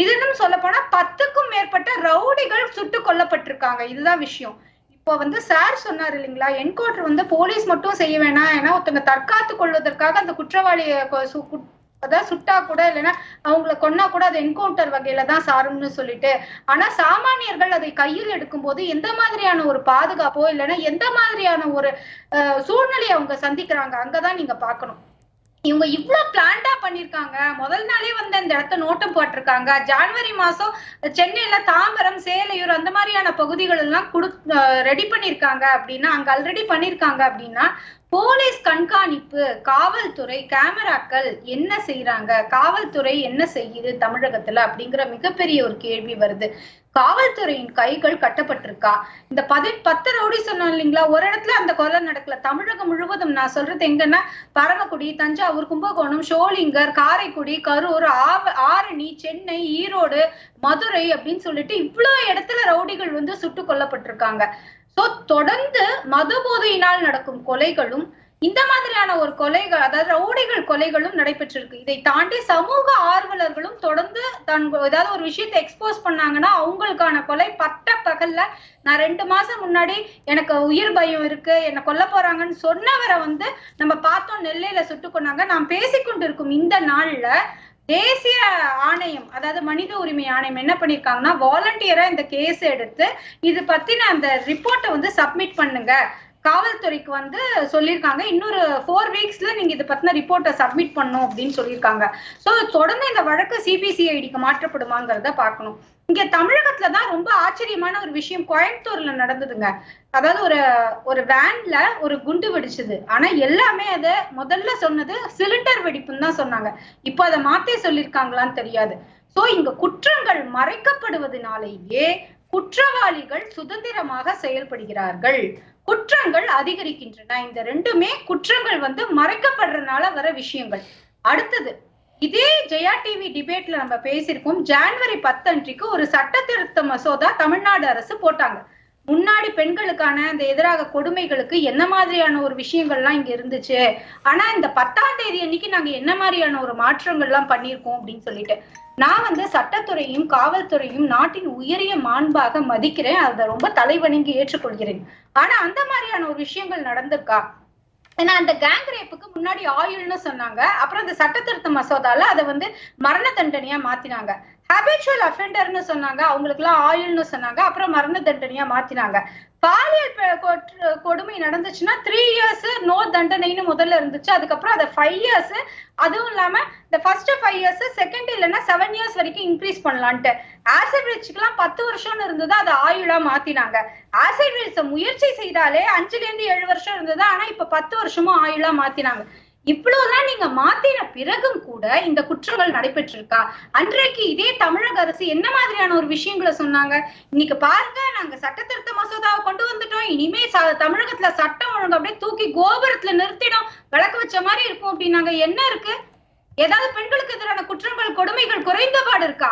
இதுன்னு சொல்ல போனா 10க்கும் மேற்பட்ட ரவுடிகள் சுட்டு கொல்லப்பட்டிருக்காங்க. இதுதான் விஷயம். இப்போ வந்து சார் சொன்னார் இல்லைங்களா, என்கவுண்டர் வந்து போலீஸ் மட்டும் செய்ய வேணாம், ஏன்னா ஒருத்தங்க தற்காத்து கொள்வதற்காக அந்த குற்றவாளியை அதாவது சுட்டா கூட இல்லைன்னா அவங்களை கொன்னா கூட அது என்கவுண்டர் வகையில தான் சாரும்னு சொல்லிட்டு. ஆனா சாமானியர்கள் அதை கையில் எடுக்கும் போது எந்த மாதிரியான ஒரு பாதுகாப்போ இல்லைன்னா எந்த மாதிரியான ஒரு சூழ்நிலையை அவங்க சந்திக்கிறாங்க அங்கதான் நீங்க பாக்கணும். இவங்க இவ்வளவு பிளான்டா பண்ணிருக்காங்க. முதல் நாளே வந்து அந்த இடத்த நோட்டம் போட்டிருக்காங்க. ஜனவரி மாசம் சென்னையில தாம்பரம், சேலையூர் அந்த மாதிரியான பகுதிகள் எல்லாம் ரெடி பண்ணிருக்காங்க அப்படின்னா, அங்க ஆல்ரெடி பண்ணிருக்காங்க அப்படின்னா, போலீஸ் கண்காணிப்பு, காவல்துறை கேமராக்கள் என்ன செய்யறாங்க, காவல்துறை என்ன செய்யுது தமிழகத்துல அப்படிங்கிற மிகப்பெரிய ஒரு கேள்வி வருது. காவல்துறையின் கைகள் கட்டப்பட்டிருக்கா? இந்த 10 ரவுடி சொன்னோம் இல்லைங்களா, ஒரு இடத்துல அந்த கொலை நடக்கல. தமிழகம் முழுவதும் நான் சொல்றது எங்கன்னா, பரமக்குடி, தஞ்சாவூர், கும்பகோணம், ஷோலிங்கர், காரைக்குடி, கரூர், ஆரணி, சென்னை, ஈரோடு, மதுரை அப்படின்னு சொல்லிட்டு இவ்வளவு இடத்துல ரவுடிகள் வந்து சுட்டு கொல்லப்பட்டிருக்காங்க. சோ தொடர்ந்து மது போதையினால் நடக்கும் கொலைகளும் இந்த மாதிரியான ஒரு கொலைகள், அதாவது ரவுடிகள் கொலைகளும் நடைபெற்றிருக்கு. இதை தாண்டி சமூக ஆர்வலர்களும் தொடர்ந்து ஏதாவது ஒரு விஷயத்தை எக்ஸ்போஸ் பண்ணாங்கன்னா அவங்களுக்கான கொலை பட்ட பகல்ல. நான் 2 மாசம் முன்னாடி எனக்கு உயிர் பயம் இருக்கு, என்ன கொல்ல போறாங்கன்னு சொன்னவரை வந்து நம்ம பார்த்தோம், நெல்லையில சுட்டு கொண்டாங்க. நாம் பேசிக்கொண்டிருக்கும் இந்த நாள்ல தேசிய ஆணையம், அதாவது மனித உரிமை ஆணையம் என்ன பண்ணிருக்காங்கன்னா, வாலண்டியரா இந்த கேஸ் எடுத்து இது பத்தின அந்த ரிப்போர்ட்டை வந்து சப்மிட் பண்ணுங்க, காவல்துறைக்கு வந்து சொல்லியிருக்காங்க. இன்னொரு 4 வீக்ஸ்ல நீங்க இதை பத்தின ரிப்போர்ட்டை சப்மிட் பண்ணும் அப்படின்னு சொல்லியிருக்காங்க. சோ தொடர்ந்து இந்த வழக்கு சிபிசிஐடிக்கு மாற்றப்படுமாங்கிறத பார்க்கணும். இங்க தமிழகத்துலதான் ரொம்ப ஆச்சரியமான ஒரு விஷயம் கோயம்புத்தூர்ல நடந்ததுங்க. அதாவது ஒரு வேன்ல ஒரு குண்டு வெடிச்சது. ஆனா எல்லாமே அதை முதல்ல சொன்னது சிலிண்டர் வெடிப்புன்னு தான் சொன்னாங்க. இப்போ அதை மாத்தி சொல்லியிருக்காங்களான்னு தெரியாது. சோ இங்க குற்றங்கள் மறைக்கப்படுவதனாலேயே குற்றவாளிகள் சுதந்திரமாக செயல்படுகிறார்கள், குற்றங்கள் அதிகரிக்கின்றன. இந்த ரெண்டுமே குற்றங்கள் மறைக்கப்படுறதுனால வர விஷயங்கள். அடுத்தது, இதே ஜெயா டிவி டிபேட்ல நம்ம பேசியிருக்கோம். ஜனவரி 10 அன்றைக்கு ஒரு சட்ட திருத்த மசோதா தமிழ்நாடு அரசு போட்டாங்க. முன்னாடி பெண்களுக்கான அந்த எதிராக கொடுமைகளுக்கு என்ன மாதிரியான ஒரு விஷயங்கள்லாம் இங்க இருந்துச்சு, ஆனா இந்த 10ஆம் தேதி அன்னைக்கு நாங்க என்ன மாதிரியான ஒரு மாற்றங்கள்லாம் பண்ணியிருக்கோம் அப்படின்னு சொல்லிட்டு, நான் சட்டத்துறையும் காவல்துறையும் நாட்டின் உயரிய மாண்பாக மதிக்கிறேன், அதை ரொம்ப தலைவணங்கி ஏற்றுக்கொள்கிறேன். ஆனா அந்த மாதிரியான ஒரு விஷயங்கள் நடந்திருக்கா? ஏன்னா அந்த கேங் ரேப்புக்கு முன்னாடி ஆயுள்னு சொன்னாங்க, அப்புறம் அந்த சட்ட திருத்த மசோதால அதை மரண தண்டனையா மாத்தினாங்க. ஹாபிச்சுவல் அஃபெண்டர்னு சொன்னாங்க, அவங்களுக்கு எல்லாம் ஆயுள்னு சொன்னாங்க, அப்புறம் மரண தண்டனையா மாத்தினாங்க. பாலியல் கொடுமை நடந்துச்சுன்னா 3 years நோ தண்டனைன்னு முதல்ல இருந்துச்சு, அதுக்கப்புறம் அதை 5 years, அதுவும் இல்லாம இந்த ஃபர்ஸ்ட் 5 years, செகண்ட் இல்லைன்னா 7 years வரைக்கும் இன்க்ரீஸ் பண்ணலான்ட்டு. ஆசிட் ரிச்சுக்கெல்லாம் 10 வருஷம்னு இருந்தது, அதை ஆயுளா மாத்தினாங்க. ஆசிட் ரிச்ச முயற்சி செய்தாலே 5ல இருந்து 7 வருஷம் இருந்தது, ஆனா இப்ப 10 வருஷமும் ஆயுளா மாத்தினாங்க. இவ்வளவுதான் நீங்க மாத்தின பிறகும் கூட இந்த குற்றங்கள் நடைபெற்றிருக்கா? அன்றைக்கு இதே தமிழக அரசு என்ன மாதிரியான ஒரு விஷயங்களை சொன்னாங்க? இன்னைக்கு பாருங்க, நாங்க சட்ட திருத்த மசோதாவை கொண்டு வந்துட்டோம், இனிமே தமிழகத்துல சட்டம் ஒழுங்கு அப்படியே தூக்கி கோபுரத்துல நிறுத்திடும், விளக்கு வச்ச மாதிரி இருக்கும் அப்படின்னாங்க. என்ன இருக்கு? ஏதாவது பெண்களுக்கு எதிரான குற்றங்கள் கொடுமைகள் குறைந்தபாடு இருக்கா?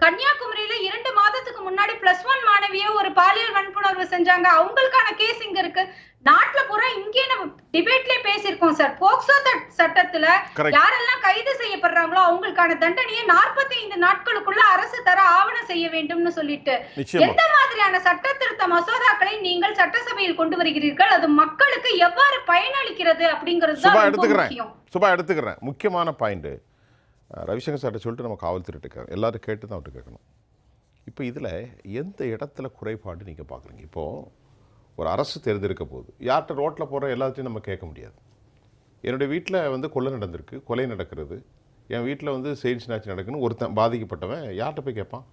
கன்னியாகுமரியில 2 மாதத்துக்கு முன்னாடி +1 மாணவிய ஒரு பாலியல் வன்புணர்வு செஞ்சாங்க, அவங்களுக்கான கேஸ் இங்க இருக்கு. நாட்டுல பூரா இங்கே நம்ம டிபேட்லயே பேசியிருக்கோம் சார். போக்சோ சட்டத்துல யாரெல்லாம் கைது செய்யப்படுறாங்களோ அவங்களுக்கான தண்டனையை 45 நாட்களுக்குள்ள அரசு தர ஆவணம் செய்ய வேண்டும்னு சொல்லிட்டு, எந்த மாதிரியான சட்ட திருத்த மசோதாக்களை நீங்கள் சட்டசபையில் கொண்டு வருகிறீர்கள், அது மக்களுக்கு எவ்வாறு பயனளிக்கிறது அப்படிங்கிறது தான் முக்கியம். சுபா எடுத்துக்கிறேன். முக்கியமான பாயிண்ட் ரவிசங்கர் சார்ட்ட சொல்லிட்டு நம்ம காவல்துறை எல்லாரும் கேட்டு தான் அவர்கிட்ட கேட்கணும். இப்போ இதில் எந்த இடத்துல குறைபாடு நீங்கள் பார்க்குறீங்க? இப்போது ஒரு அரசு தேர்ந்தெடுக்க போகுது, யார்கிட்ட ரோட்டில் போகிற எல்லாத்தையும் நம்ம கேட்க முடியாது. என்னுடைய வீட்டில் கொலை நடந்திருக்கு, கொலை நடக்கிறது, என் வீட்டில் செயின் ஸ்நாட்ச் நடக்குன்னு ஒருத்தன் பாதிக்கப்பட்டவன் யார்கிட்ட போய் கேட்பான்?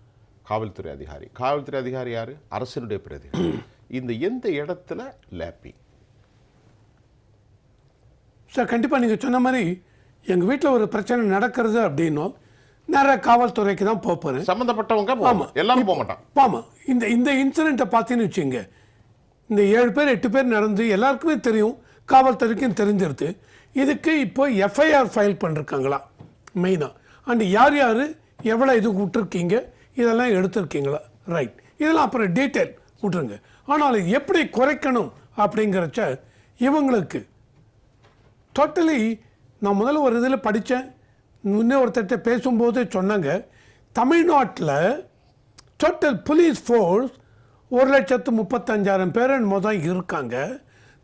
காவல்துறை அதிகாரி. காவல்துறை அதிகாரி யார்? அரசினுடைய பிரதிநிதி. இந்த எந்த இடத்துல லேப்பிங் சார்? கண்டிப்பாக நீங்கள் சொன்ன மாதிரி எங்கள் வீட்டில் ஒரு பிரச்சனை நடக்கிறது அப்படின்னும் நிறைய காவல்துறைக்கு தான் போகிறேன். சம்மந்தப்பட்டவங்க ஆமாம், எல்லாரும் போக மாட்டான். ஆமாம். இந்த இன்சிடெண்ட்டை பார்த்தீங்கன்னு வச்சுங்க, இந்த 7 பேர் 8 பேர் நடந்து எல்லாருக்குமே தெரியும், காவல்துறைக்கும் தெரிஞ்சிருது. இதுக்கு இப்போ எஃப்ஐஆர் ஃபைல் பண்ணிருக்காங்களா மெயினாக, அண்ட் யார் யார் எவ்வளோ இது விட்டுருக்கீங்க, இதெல்லாம் எடுத்துருக்கீங்களா, ரைட், இதெல்லாம் அப்புறம் டீட்டெயில் விட்டுருங்க. ஆனால் எப்படி குறைக்கணும் அப்படிங்கிறச்ச இவங்களுக்கு டோட்டலி, நான் முதல்ல ஒரு இதில் படித்தேன், இன்னும் ஒருத்தட்ட பேசும்போது சொன்னாங்க, தமிழ்நாட்டில் டோட்டல் போலீஸ் ஃபோர்ஸ் 1,35,000 பேர் மொதல் இருக்காங்க.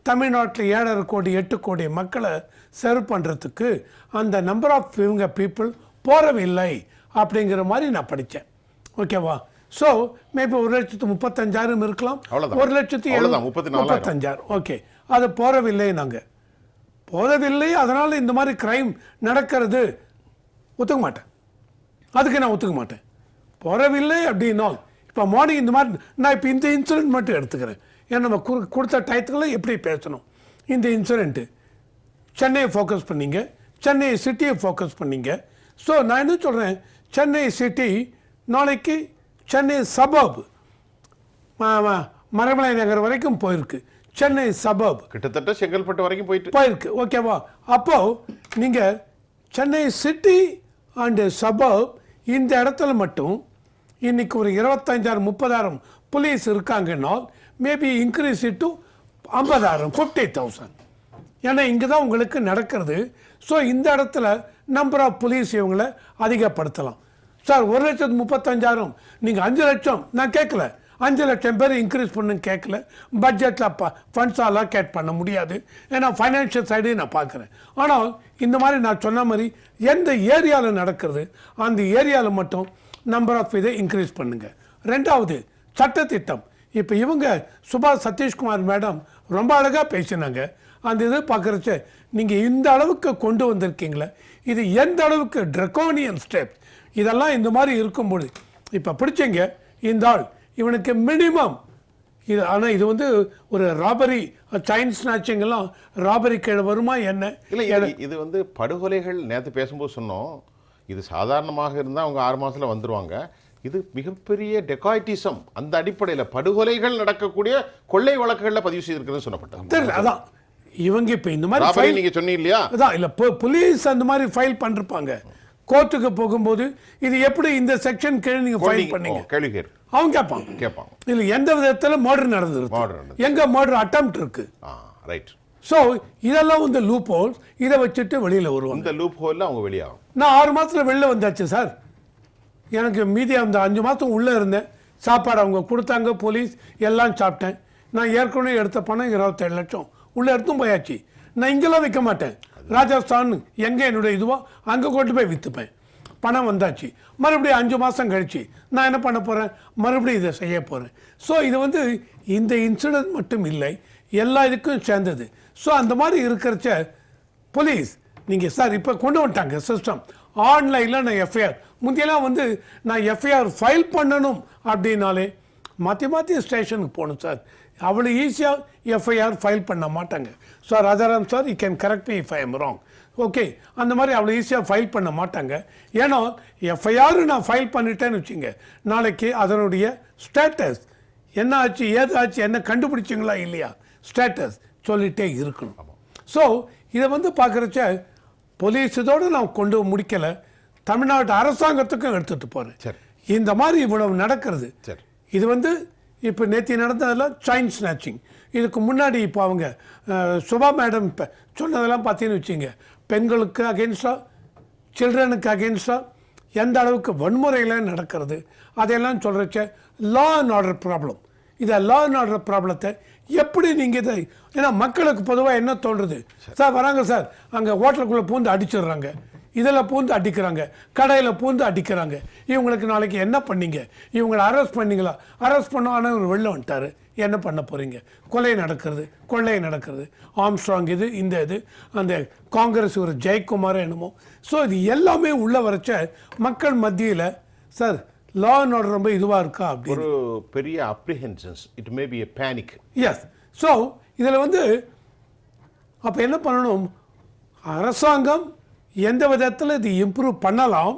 தமிழ்நாட்டில் 7.5 கோடி 8 கோடி மக்களை சர்வ் பண்ணுறதுக்கு அந்த நம்பர் ஆஃப் இவங்க பீப்புள் போறவில்லை அப்படிங்கிற மாதிரி நான் படித்தேன். ஓகேவா? ஸோ மேபி 1,35,000 இருக்கலாம், 1,35,000. ஓகே, அது போறவில்லை. நாங்கள் போறவில்லை, அதனால் இந்த மாதிரி கிரைம் நடக்கிறது ஒத்துக்க மாட்டேன். அதுக்கு நான் ஒத்துக்க மாட்டேன். போறவில்லை அப்படின்னால் இப்போ மார்னிங் இந்த மாதிரி நான் இப்போ இந்த இன்சிடென்ட் மட்டும் எடுத்துக்கிறேன். ஏன்னா நம்ம கொடுத்த டயத்துக்குள்ள எப்படி பேசணும். இந்த இன்சிடெண்ட்டு சென்னையை ஃபோக்கஸ் பண்ணிங்க, சென்னை சிட்டியை ஃபோக்கஸ் பண்ணிங்க. ஸோ நான் என்ன சொல்கிறேன், சென்னை சிட்டி நாளைக்கு சென்னை சபர்ப் மரமலை நகர் வரைக்கும் போயிருக்கு. சென்னை சபர்ப் கிட்டத்தட்ட செங்கல்பட்டு வரைக்கும் போயிருக்கு. ஓகேவா? அப்போது நீங்கள் சென்னை சிட்டி அண்டு சபர்ப் இந்த இடத்துல மட்டும் இன்னைக்கு ஒரு 25,000-30,000 போலீஸ் இருக்காங்கன்னா மேபி இன்க்ரீஸ் டு 50,000 50,000. ஏன்னா இங்கே தான் உங்களுக்கு நடக்கிறது. ஸோ இந்த இடத்துல நம்பர் ஆஃப் போலீஸ் இவங்களை அதிகப்படுத்தலாம். சார் 1,35,000 நீங்கள் 5 லட்சம் நான் கேட்கல, 5 லட்சம் பேர் இன்க்ரீஸ் பண்ணுன்னு கேட்கல. பட்ஜெட்டில் ஃபண்ட்ஸ் அலோகேட் பண்ண முடியாது, ஏன்னா ஃபைனான்ஷியல் சைடு நான் பார்க்குறேன். ஆனால் இந்த மாதிரி நான் சொன்ன மாதிரி எந்த ஏரியாவில் நடக்கிறது அந்த ஏரியாவில் மட்டும் நம்பர் ஆஃப் இதை இன்க்ரீஸ் பண்ணுங்கள். ரெண்டாவது சட்டத்திட்டம். இப்போ இவங்க சுபாஷ் சதீஷ்குமார் மேடம் ரொம்ப அழகாக பேசினாங்க. அந்த இது பார்க்குறச்ச நீங்கள் இந்த அளவுக்கு கொண்டு வந்திருக்கீங்களே, இது எந்த அளவுக்கு ட்ரக்கோனியன் ஸ்டெப். இதெல்லாம் இந்த மாதிரி இருக்கும்போது இப்போ பிடிச்சிங்க இந்த ஆள், இவனுக்கு மினிமம் இது. ஆனால் இது ஒரு ராபரி, சைன் ஸ்நாச்சிங் எல்லாம் ராபரி கீழே வருமா என்ன? இல்லை, இது படுகொலைகள் நேற்று பேசும்போது சொன்னோம், இது சாதாரணமாக இருந்தால் அவங்க 6 மாதத்தில் வந்துடுவாங்க. இது மிகப்பெரிய டெகாய்டிசம், அந்த அடிப்படையில் படுகொலைகள் நடக்கக்கூடிய கொள்ளை வழக்குகளில் பதிவு செய்திருக்கிறது சொல்லப்பட்டது. தெரியல, அதான் இவங்க இப்போ இந்த மாதிரி ஃபைல் நீங்க சொன்னீங்க இல்லையா, அதான் இல்லை போலீஸ் அந்த மாதிரி ஃபைல் பண்ணிருப்பாங்க. கோர்ட்டுக்கு போகும்போது இது எப்படி இந்த செக்ஷன் கீழே நீங்க ஃபைல் பண்ணீங்க கேள்வி கேட்கு அவங்க கேட்பாங்க. இல்லை எந்த விதத்தில் மர்டர் நடந்திருக்கு, எங்க மர்டர் அட்டெம்ப்ட் இருக்கு. ரைட். ஸோ இதெல்லாம் வந்து லூப் ஹோல்ஸ், இதை வச்சுட்டு வெளியில் வருவாங்க. இந்த லூப் ஹோலில் அவங்க வெளியாகும். நான் 6 மாதத்தில் வெளில வந்தாச்சு சார். எனக்கு மீதி அந்த 5 மாதம் உள்ளே இருந்தேன். சாப்பாடு அவங்க கொடுத்தாங்க, போலீஸ் எல்லாம் சாப்பிட்டேன். நான் ஏற்கனவே எடுத்த பணம் 27 லட்சம் உள்ளே எடுத்தும் போயாச்சு. நான் இங்கெல்லாம் விற்க மாட்டேன். ராஜஸ்தான் எங்கே என்னுடைய இதுவோ அங்கே கொண்டு போய் விற்றுப்பேன். பணம் வந்தாச்சு. மறுபடியும் 5 மாதம் கழிச்சு நான் என்ன பண்ண போகிறேன், மறுபடியும் இதை செய்ய போகிறேன். ஸோ இது வந்து இந்த இன்சிடென்ட் மட்டும் இல்லை, எல்லா இதுக்கும் சேர்ந்தது. ஸோ அந்த மாதிரி இருக்கிறச்ச போலீஸ் நீங்கள் சார் இப்போ கொண்டு வந்துட்டாங்க சிஸ்டம். ஆன்லைனில் நான் எஃப்ஐஆர், முந்தியெல்லாம் வந்து நான் எஃப்ஐஆர் ஃபைல் பண்ணணும் அப்படின்னாலே மாற்றி ஸ்டேஷனுக்கு போகணும் சார். அவ்வளோ ஈஸியாக எஃப்ஐஆர் ஃபைல் பண்ண மாட்டாங்க. Sir Rajaram sir, you can correct me if I am wrong. Okay, அந்த மாதிரி அவ்வளோ ஈஸியாக ஃபைல் பண்ண மாட்டாங்க. ஏன்னா எஃப்ஐஆர் நான் ஃபைல் பண்ணிட்டேன்னு வச்சுங்க, நாளைக்கு அதனுடைய ஸ்டேட்டஸ் என்ன ஆச்சு, ஏது ஆச்சு, என்ன கண்டுபிடிச்சிங்களா இல்லையா, ஸ்டேட்டஸ் சொல்லிகிட்டே இருக்கணும். ஸோ இதை வந்து பார்க்குறச்ச போலீஸ் இதோடு நான் கொண்டு முடிக்கலை, தமிழ்நாட்டு அரசாங்கத்துக்கும் எடுத்துகிட்டு போகிறேன். இந்த மாதிரி இவ்வளவு நடக்கிறது. இது வந்து இப்போ நேற்று நடந்ததெல்லாம் செயின் ஸ்நாச்சிங். இதுக்கு முன்னாடி இப்போ அவங்க சுபா மேடம் இப்போ சொன்னதெல்லாம் பார்த்தீங்கன்னு வச்சுங்க, பெண்களுக்கு அகென்ஸ்டாக, சில்ட்ரனுக்கு அகென்ஸ்டாக எந்த அளவுக்கு வன்முறையெல்லாம் நடக்கிறது அதையெல்லாம் சொல்கிறச்ச லா அண்ட் ஆர்டர் ப்ராப்ளம். இதை லா அண்ட் ஆர்டர் ப்ராப்ளத்தை எப்படி நீங்கள் இதை, ஏன்னா மக்களுக்கு பொதுவாக என்ன தோன்றுது சார், வராங்க சார் அங்கே ஹோட்டலுக்குள்ளே பூந்து அடிச்சிடுறாங்க, இதில் பூந்து அடிக்கிறாங்க, கடையில் பூந்து அடிக்கிறாங்க, இவங்களுக்கு நாளைக்கு என்ன பண்ணீங்க, இவங்களை அரெஸ்ட் பண்ணீங்களா, அரெஸ்ட் பண்ணால் ஒரு வெளில வந்துட்டார், என்ன பண்ண போகிறீங்க, கொலை நடக்கிறது, கொள்ளை நடக்கிறது, ஆம்ஸ்ட்ராங் இது, இந்த இது, அந்த காங்கிரஸ் ஒரு ஜெயக்குமார் என்னமோ. ஸோ இது எல்லாமே உள்ள வரைச்ச மக்கள் மத்தியில் சார் லா அண்ட் ஆர்டர் ரொம்ப இதுவாக இருக்கா அப்படி ஒரு பெரிய apprehensions, it may be a panic. Yes. So இதில் வந்து அப்போ என்ன பண்ணணும், அரசாங்கம் எந்த விதத்தில் இது இம்ப்ரூவ் பண்ணலாம்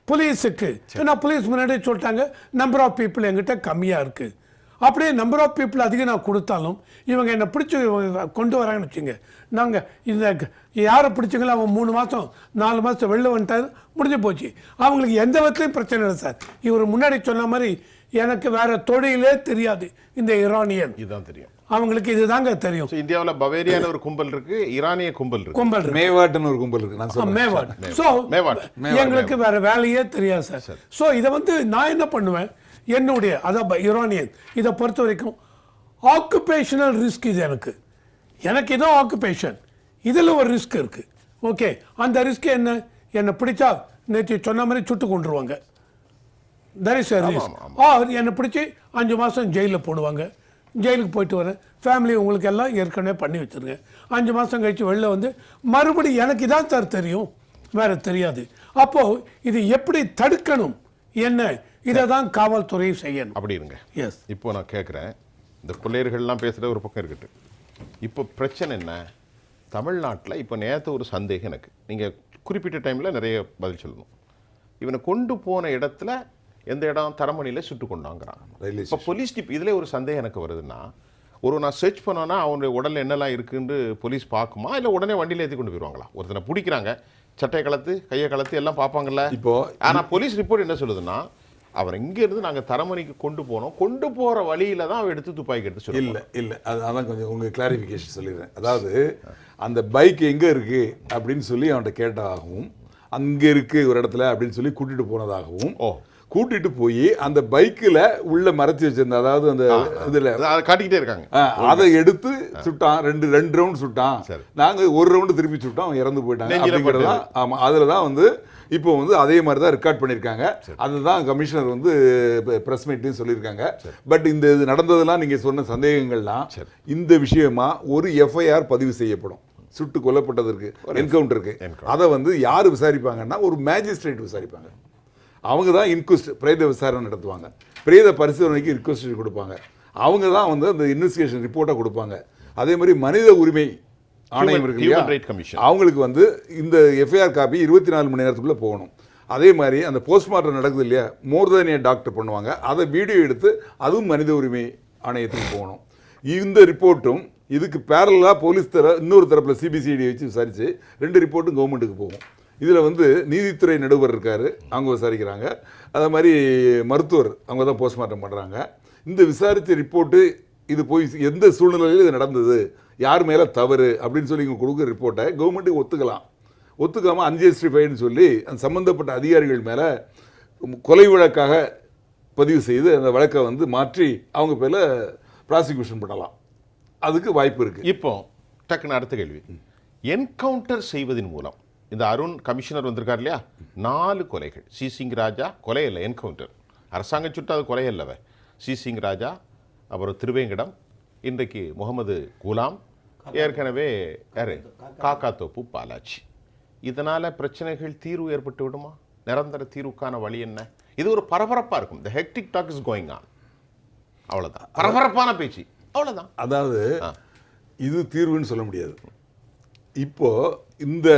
போலீஸுக்கு. ஏன்னா போலீஸ் முன்னாடியே சொல்லிட்டாங்க நம்பர் ஆஃப் பீப்புள் எங்கிட்ட கம்மியாக இருக்குது. அப்படியே நம்பர் ஆஃப் பீப்புள் அதிகம் நான் கொடுத்தாலும் இவங்க என்னை பிடிச்சி கொண்டு வராங்கன்னு வச்சுங்க, நாங்கள் இந்த யாரை பிடிச்சிங்களோ அவன் 3 மாதம் 4 மாதம் வெளில வந்துட்டாரு, முடிஞ்சு போச்சு. அவங்களுக்கு எந்த விதத்துலையும் பிரச்சனை இல்லை சார். இவர் முன்னாடி சொன்ன மாதிரி எனக்கு வேற தொழிலே தெரியாது, இந்த ஈரானியன் இதுதான் தெரியும், அவங்களுக்கு இதுதாங்க தெரியும். இந்தியாவில் பவேரியான ஒரு கும்பல் இருக்கு, ஈரானிய கும்பல் இருக்கு, மேவாட்னு ஒரு கும்பல் இருக்கு, நான் சொல்றேன் மேவாட். ஸோ எங்களுக்கு வேற வேலையே தெரியாது சார். ஸோ இதை வந்து நான் என்ன பண்ணுவேன், என்னுடைய அதான் ஈரானியன் இதை பொறுத்த வரைக்கும் ஆக்குபேஷனல் ரிஸ்க். இது எனக்கு இதான் ஆக்குபேஷன், இதில் ஒரு ரிஸ்க் இருக்கு. ஓகே, அந்த ரிஸ்க் என்ன, என்னை பிடிச்சா நேற்று சொன்ன மாதிரி சுட்டு கொண்டுருவாங்க, தட் இஸ் ரிஸ்க். ஆர் என்னை பிடிச்சி 5 மாதம் ஜெயிலில் போடுவாங்க, ஜெயிலுக்கு போயிட்டு வரேன், ஃபேமிலி உங்களுக்கு எல்லாம் ஏற்கனவே பண்ணி வச்சுருங்க, 5 மாதம் கழித்து வெளில வந்து மறுபடியும் எனக்கு இதான் சார் தெரியும், வேறு தெரியாது. அப்போது இது எப்படி தடுக்கணும் என்ன, இதை தான் காவல்துறை செய்யணும். அப்படி இருங்க. எஸ். இப்போ நான் கேட்குறேன், இந்த கொள்ளையர்கள்லாம் பேசுகிற ஒரு பக்கம் இருக்கட்டும், இப்போ பிரச்சனை என்ன தமிழ்நாட்டில்? இப்போ நேற்று ஒரு சந்தேகம் எனக்கு, நீங்கள் குறிப்பிட்ட டைமில் நிறைய பதில் சொல்லணும். இவனை கொண்டு போன இடத்துல எந்த இடம், தரமணியில் சுட்டு கொண்டாங்கிறான். இப்போ போலீஸ் டிப் இதில் ஒரு சந்தேகம் எனக்கு வருதுன்னா, நான் சர்ச் பண்ணோன்னா அவனுடைய உடலில் என்னெல்லாம் இருக்குன்னு போலீஸ் பார்க்குமா, இல்லை உடனே வண்டியில் ஏற்றி கொண்டு போயிடுவாங்களா? ஒருத்தனை பிடிக்கிறாங்க, சட்டையை கலத்து கையை கலத்து எல்லாம் பார்ப்பாங்கல்ல. இப்போ ஆனால் போலீஸ் ரிப்போர்ட் என்ன சொல்லுதுன்னா, அவர் இங்கேருந்து நாங்கள் தரமணிக்கு கொண்டு போனோம், கொண்டு போகிற வழியில் தான் அவன் எடுத்து துப்பாக்கி எடுத்து சொல்லி. இல்லை அதான் கொஞ்சம் உங்களுக்கு கிளாரிஃபிகேஷன் சொல்லிடுறேன். அதாவது அந்த பைக் எங்கே இருக்குது அப்படின்னு சொல்லி அவன்கிட்ட கேட்டதாகவும், அங்கே இருக்குது ஒரு இடத்துல அப்படின்னு சொல்லி கூட்டிகிட்டு போனதாகவும், கூட்டிட்டு போய் அந்த பைக்கில் உள்ள மறைச்சி வச்சிருந்த, அதாவது அந்த இதில் காட்டிக்கிட்டே இருக்காங்க, அதை எடுத்து சுட்டான், ரெண்டு ரவுண்ட் சுட்டான், நாங்கள் ஒரு ரவுண்டு திருப்பி சுட்டோம், அவன் இறந்து போயிட்டாங்க அப்படிங்கிறதான். ஆமாம், அதில் தான் வந்து இப்போ வந்து அதே மாதிரி தான் ரெக்கார்ட் பண்ணியிருக்காங்க. அதுதான் கமிஷனர் வந்து ப்ரெஸ் மீட்லையும் சொல்லியிருக்காங்க. பட் இந்த இது நடந்ததெல்லாம் நீங்கள் சொன்ன சந்தேகங்கள்லாம் இந்த விஷயமா ஒரு எஃப்ஐஆர் பதிவு செய்யப்படும். சுட்டு கொல்லப்பட்டதற்கு, என்கவுண்டருக்கு. அதை வந்து யார் விசாரிப்பாங்கன்னா ஒரு மேஜிஸ்ட்ரேட் விசாரிப்பாங்க. அவங்க தான் இன்குவெஸ்ட், பிரேத விசாரணை நடத்துவாங்க, பிரேத பரிசோதனைக்கு ரிக்வெஸ்ட் கொடுப்பாங்க. அவங்க தான் வந்து அந்த இன்வெஸ்டிகேஷன் ரிப்போர்ட்டை கொடுப்பாங்க. அதே மாதிரி மனித உரிமை ஆணையம் இருக்கு இல்லையா, அவங்களுக்கு வந்து இந்த எஃப்ஐஆர் காப்பி 24 மணி நேரத்துக்குள்ளே போகணும். அதே மாதிரி அந்த போஸ்ட்மார்ட்டம் நடக்குது இல்லையா, மோர் தென் ஏ டாக்டர் பண்ணுவாங்க, அதை வீடியோ எடுத்து அதுவும் மனித உரிமை ஆணையத்துக்கு போகணும். இந்த ரிப்போர்ட்டும் இதுக்கு பேரலாக போலீஸ் இன்னொரு தரப்பில் சிபிசிஐடி வச்சு விசாரித்து 2 ரிப்போர்ட்டும் கவர்மெண்ட்டுக்கு போகும். இதில் வந்து நீதித்துறை நடுவர் இருக்கார், அவங்க விசாரிக்கிறாங்க. அதே மாதிரி மருத்துவர் அவங்க தான் போஸ்ட்மார்ட்டம் பண்ணுறாங்க. இந்த விசாரித்த ரிப்போர்ட்டு இது போய் எந்த சூழ்நிலையில் இது நடந்தது, யார் மேலே தவறு அப்படின்னு சொல்லி இங்கே கொடுக்குற ரிப்போர்ட்டை கவர்மெண்ட்டுக்கு ஒத்துக்கலாம். ஒத்துக்காமல் அன்ஜஸ்டிஃபைடுன்னு சொல்லி அந்த சம்மந்தப்பட்ட அதிகாரிகள் மேலே கொலை வழக்காக பதிவு செய்து அந்த வழக்கை வந்து மாற்றி அவங்க பேரில் ப்ராசிக்யூஷன் பண்ணலாம். அதுக்கு வாய்ப்பு இருக்குது. இப்போ டக்குன்னு அடுத்த கேள்வி, என்கவுண்டர் செய்வதன் மூலம் இந்த அருண் கமிஷனர் வந்திருக்கார் இல்லையா, 4 கொலைகள், சி சிங் ராஜா கொலை இல்லை, என்கவுண்டர், அரசாங்கம் சுட்டு அது கொலை அல்லவே, சி சிங் ராஜா, அப்புறம் திருவேங்கடம், இன்றைக்கு முகமது குலாம், ஏற்கனவே யாரு காக்காத்தோப்பு பாலாஜி. இதனால் பிரச்சனைகள் தீர்வு ஏற்பட்டு விடுமா? நிரந்தர தீர்வுக்கான வழி என்ன? இது ஒரு பரபரப்பாக இருக்கும். The hectic talk is going on. அவ்வளோதான், பரபரப்பான பேச்சு, அவ்வளோதான். அதாவது இது தீர்வுன்னு சொல்ல முடியாது. இப்போ இந்த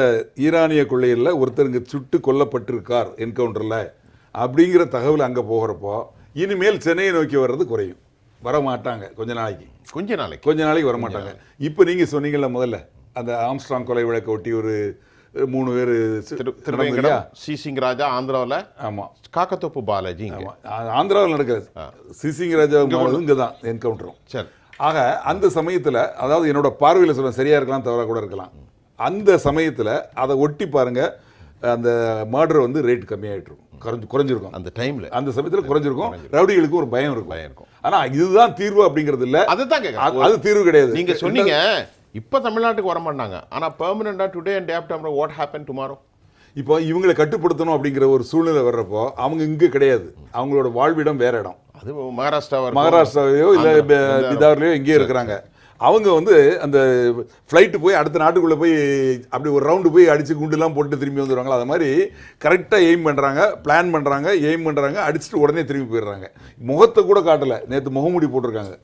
ஈரானிய கொள்ளையில் ஒருத்தருங்க சுட்டு கொல்லப்பட்டிருக்கார் என்கவுண்டரில் அப்படிங்கிற தகவல் அங்கே போகிறப்போ இனிமேல் சென்னையை நோக்கி வர்றது குறையும். வரமாட்டாங்க கொஞ்ச நாளைக்கு வரமாட்டாங்க. இப்போ நீங்கள் சொன்னீங்கல்ல முதல்ல அந்த ஆம்ஸ்ட்ராங் கொலை வழக்கை ஒட்டி ஒரு 3 பேர் திருவேங்கடம், சி சிங் ராஜா ஆந்திராவில், ஆமாம், காக்கத்தோப்பு பாலாஜி ஆந்திராவில் நடக்கிறது, சி சிங் ராஜா இங்கே தான் என்கவுண்டரும். சரி, ஆக அந்த சமயத்தில், அதாவது என்னோட பார்வையில் சொல்ல சரியாக இருக்கலாம், தவறாக கூட இருக்கலாம், அந்த சமயத்தில் அதை ஒட்டி பாருங்க, அந்த மர்டர் வந்து ரேட் கம்மியாகிட்டு இருக்கும், குறைஞ்சிருக்கும். அந்த டைமில் அந்த சமயத்தில் குறைஞ்சிருக்கும். ரவுடிகளுக்கு ஒரு பயம் இருக்கும். ஆனால் இதுதான் தீர்வு அப்படிங்கிறது இல்லை, அதுதான் கேட்குறேன். அது தீர்வு கிடையாது. நீங்கள் சொன்னீங்க இப்போ தமிழ்நாட்டுக்கு வர மாட்டாங்க, ஆனால் பெர்மனண்டாக today and day after what happen tomorrow. இப்போ இவங்களை கட்டுப்படுத்தணும் அப்படிங்கிற ஒரு சூழ்நிலை வர்றப்போ அவங்க இங்கே கிடையாது, அவங்களோட வாழ்விடம் வேற இடம், அது மகாராஷ்டிராவையோ இல்லை பிதார்லையோ எங்கேயோ இருக்கிறாங்க. அவங்க வந்து அந்த ஃப்ளைட்டு போய் அடுத்த நாட்டுக்குள்ளே போய் அப்படி ஒரு ரவுண்டு போய் அடித்து குண்டுலாம் போட்டு திரும்பி வந்துடுவாங்களா, அது மாதிரி கரெக்டாக எய்ம் பண்ணுறாங்க, பிளான் பண்ணுறாங்க, எய்ம் பண்ணுறாங்க, அடிச்சுட்டு உடனே திரும்பி போயிடுறாங்க. முகத்தை கூட காட்டலை, நேற்று முகமூடி போட்டிருக்காங்க.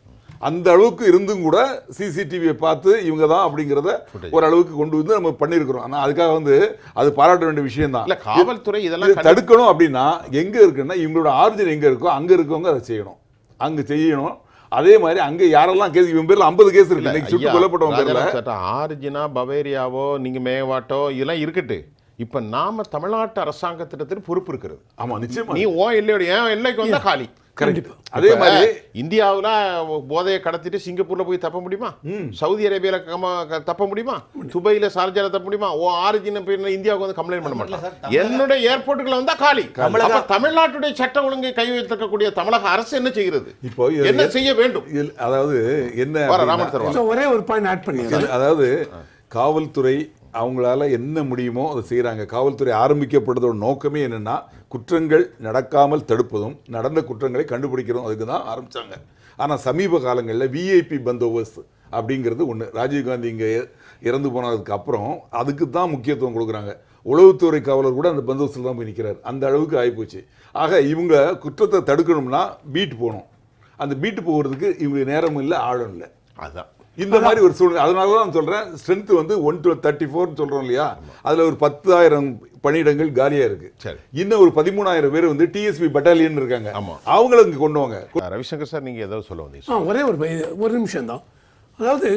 அந்த அளவுக்கு இருந்தும் கூட சிசிடிவியை பார்த்து இவங்க தான் அப்படிங்கிறத ஒரு அளவுக்கு கொண்டு வந்து நம்ம பண்ணியிருக்கிறோம். ஆனால் அதுக்காக வந்து அது பாராட்ட வேண்டிய விஷயம் தான். காவல்துறை இதெல்லாம் தடுக்கணும் அப்படின்னா எங்கே இருக்குன்னா இவங்களோட ஆரிஜின் எங்கே இருக்கோ அங்கே இருக்கவங்க அதை செய்யணும், அங்கே செய்யணும். அதே மாதிரி அங்கே யாரெல்லாம் கேஸ், இவன் பேரில் 50 கேஸ் இருக்கு, சுட்டு கொல்லப்பட்டவங்க ஆரிஜினா பவேரியாவோ நீங்க மேவாட்டோ இதெல்லாம் இருக்கட்டு. இப்ப நாம தமிழ்நாட்டு அரசாங்கத்திடத்தில் பொறுப்பு இருக்கிறது. ஆமா, நிச்சயமா. நீ ஓ எல்லையோட ஏன் எல்லைக்கு வந்தா காலி. அதே மாதிரி இந்தியாவில் போதையை கடத்திட்டு சிங்கப்பூர்ல போய் தப்ப முடியுமா? சவுதி அரேபியால தப்ப முடியுமா? துபாயில சார்ஜால தப்ப முடியுமா? ஓ ஆரிஜின் இந்தியாவுக்கு வந்து கம்ப்ளைண்ட் பண்ண மாட்டாங்க. என்னுடைய ஏர்போர்ட்டுக்குள்ள வந்தா காலி. தமிழ்நாட்டுடைய சட்ட ஒழுங்கை கை வைத்திருக்கக்கூடிய தமிழக அரசு என்ன செய்கிறது? இப்போ என்ன செய்ய வேண்டும்? அதாவது என்ன ஒரே ஒரு பாயிண்ட் ஆட் பண்ணி, அதாவது காவல்துறை அவங்களால என்ன முடியுமோ அதை செய்கிறாங்க. காவல்துறை ஆரம்பிக்கப்படுறதோட நோக்கமே என்னென்னா குற்றங்கள் நடக்காமல் தடுப்பதும் நடந்த குற்றங்களை கண்டுபிடிக்கிறதும், அதுக்கு தான் ஆரம்பித்தாங்க. ஆனால் சமீப காலங்களில் விஐபி பந்தோபஸ்த் அப்படிங்கிறது ஒன்று, ராஜீவ்காந்தி இங்கே இறந்து போனதுக்கு அப்புறம் அதுக்கு தான் முக்கியத்துவம் கொடுக்குறாங்க. உளவுத்துறை காவலர் கூட அந்த பந்தோபஸ்தில் தான் போய் நிற்கிறார், அந்த அளவுக்கு ஆகிப்போச்சு. ஆக இவங்க குற்றத்தை தடுக்கணும்னா பீட் போகணும், அந்த பீட்டு போகிறதுக்கு இவங்க நேரம் இல்லை, ஆழம் இல்லை. அதுதான் இந்த மாதிரி ஒரு சூழ்நிலை. அதனால தான் நான் சொல்கிறேன், ஸ்ட்ரென்த் வந்து 134 சொல்கிறோம் இல்லையா, அதில் ஒரு 10,000 பணியிடங்கள் காலியாக இருக்குது. இன்னும் ஒரு 13,000 பேர் வந்து டிஎஸ்பி பட்டாலியன் இருக்காங்க, அவங்கள இங்கே கொண்டு வாங்க. ரவிசங்கர் சார், நீங்கள் ஏதாவது சொல்ல வந்தீங்க? ஒரே ஒரு நிமிஷம் தான். அதாவது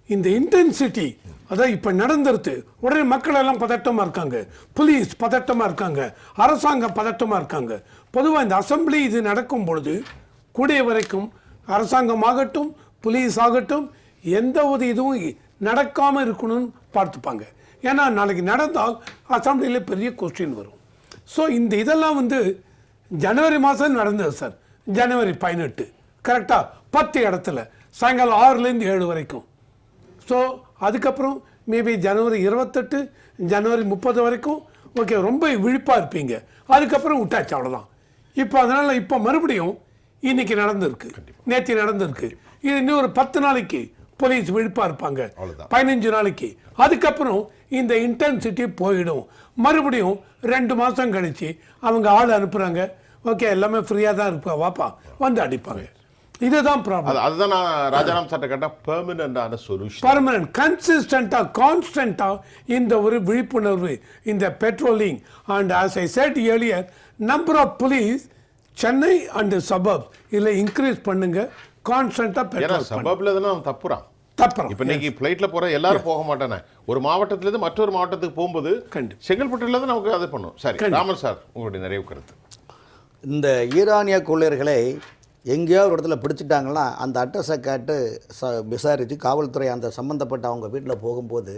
இந்த இன்டென்சிட்டி, அதாவது இப்போ நடந்துருது, உடனே மக்கள் எல்லாம் பதட்டமாக இருக்காங்க, போலீஸ் பதட்டமாக இருக்காங்க, அரசாங்கம் பதட்டமாக இருக்காங்க. பொதுவாக இந்த அசம்பிளி இது நடக்கும் பொழுது கூடிய வரைக்கும் அரசாங்கம் ஆகட்டும் போலீஸ் ஆகட்டும் எந்த ஒரு இதுவும் நடக்காமல் இருக்கணும்னு பார்த்துப்பாங்க. ஏன்னா நாளைக்கு நடந்தால் அசம்பிளியில் பெரிய கொஸ்டின் வரும். ஸோ இந்த இதெல்லாம் வந்து ஜனவரி மாதம் நடந்தது சார். ஜனவரி 18 கரெக்டாக 10 இடத்துல சாயங்காலம் 6லேருந்து 7 வரைக்கும். ஸோ அதுக்கப்புறம் மேபி ஜனவரி 28 ஜனவரி 30 வரைக்கும் ஓகே ரொம்ப விழிப்பாக இருப்பீங்க. அதுக்கப்புறம் விட்டாச்சு, அவ்வளோதான். இப்போ அதனால் இப்போ மறுபடியும் இன்னைக்கு நடந்திருக்கு, நேற்று நடந்திருக்கு, இது இன்னும் ஒரு 10 நாளைக்கு போலீஸ் விழிப்பாக இருப்பாங்க, 15 நாளைக்கு. அதுக்கப்புறம் இந்த இன்டென்சிட்டி போயிடும். மறுபடியும் 2 மாதம் கழிச்சு அவங்க ஆள் அனுப்புகிறாங்க, ஓகே எல்லாமே ஃப்ரீயாக தான் இருப்பா, வாப்பா வந்து அடிப்பாங்க. இதுதான் ப்ராப்ளம். அதுதான் நான் ராஜாராம் சார்ட்ட கேட்டா பெர்மனன்டான சொல்யூஷன், பர்மனன்ட் கன்சிஸ்டண்டா கான்ஸ்டண்டா இந்த ஒரு விழிப்புணர்வு, இந்த patrolling and as I said earlier, number of police Chennai and suburb இதில் இன்க்ரீஸ் பண்ணுங்க, கான்ஸ்டண்டா ஏன்னா பெட்ரோல் சபப்ல தானே அவன் தப்புறான். தப்புறோம். இப்ப இன்னைக்கு பிளைட்ல போற எல்லாரும் போக மாட்டானே, ஒரு மாவட்டத்துல இருந்து மற்றொரு மாவட்டத்துக்கு போகும்போது கண்டிப்பா. செங்கல்பட்டுல இருந்து நமக்கு அதை பண்ணும். சரி ராமன் சார், உங்களுடைய நிறைவு கருத்து. இந்த ஈரானிய கொள்ளையர்களை எங்கேயோ ஒரு இடத்துல பிடிச்சிட்டாங்கன்னா அந்த அட்ரஸை கேட்டு விசாரித்து காவல்துறை அந்த சம்மந்தப்பட்ட அவங்க வீட்டில் போகும்போது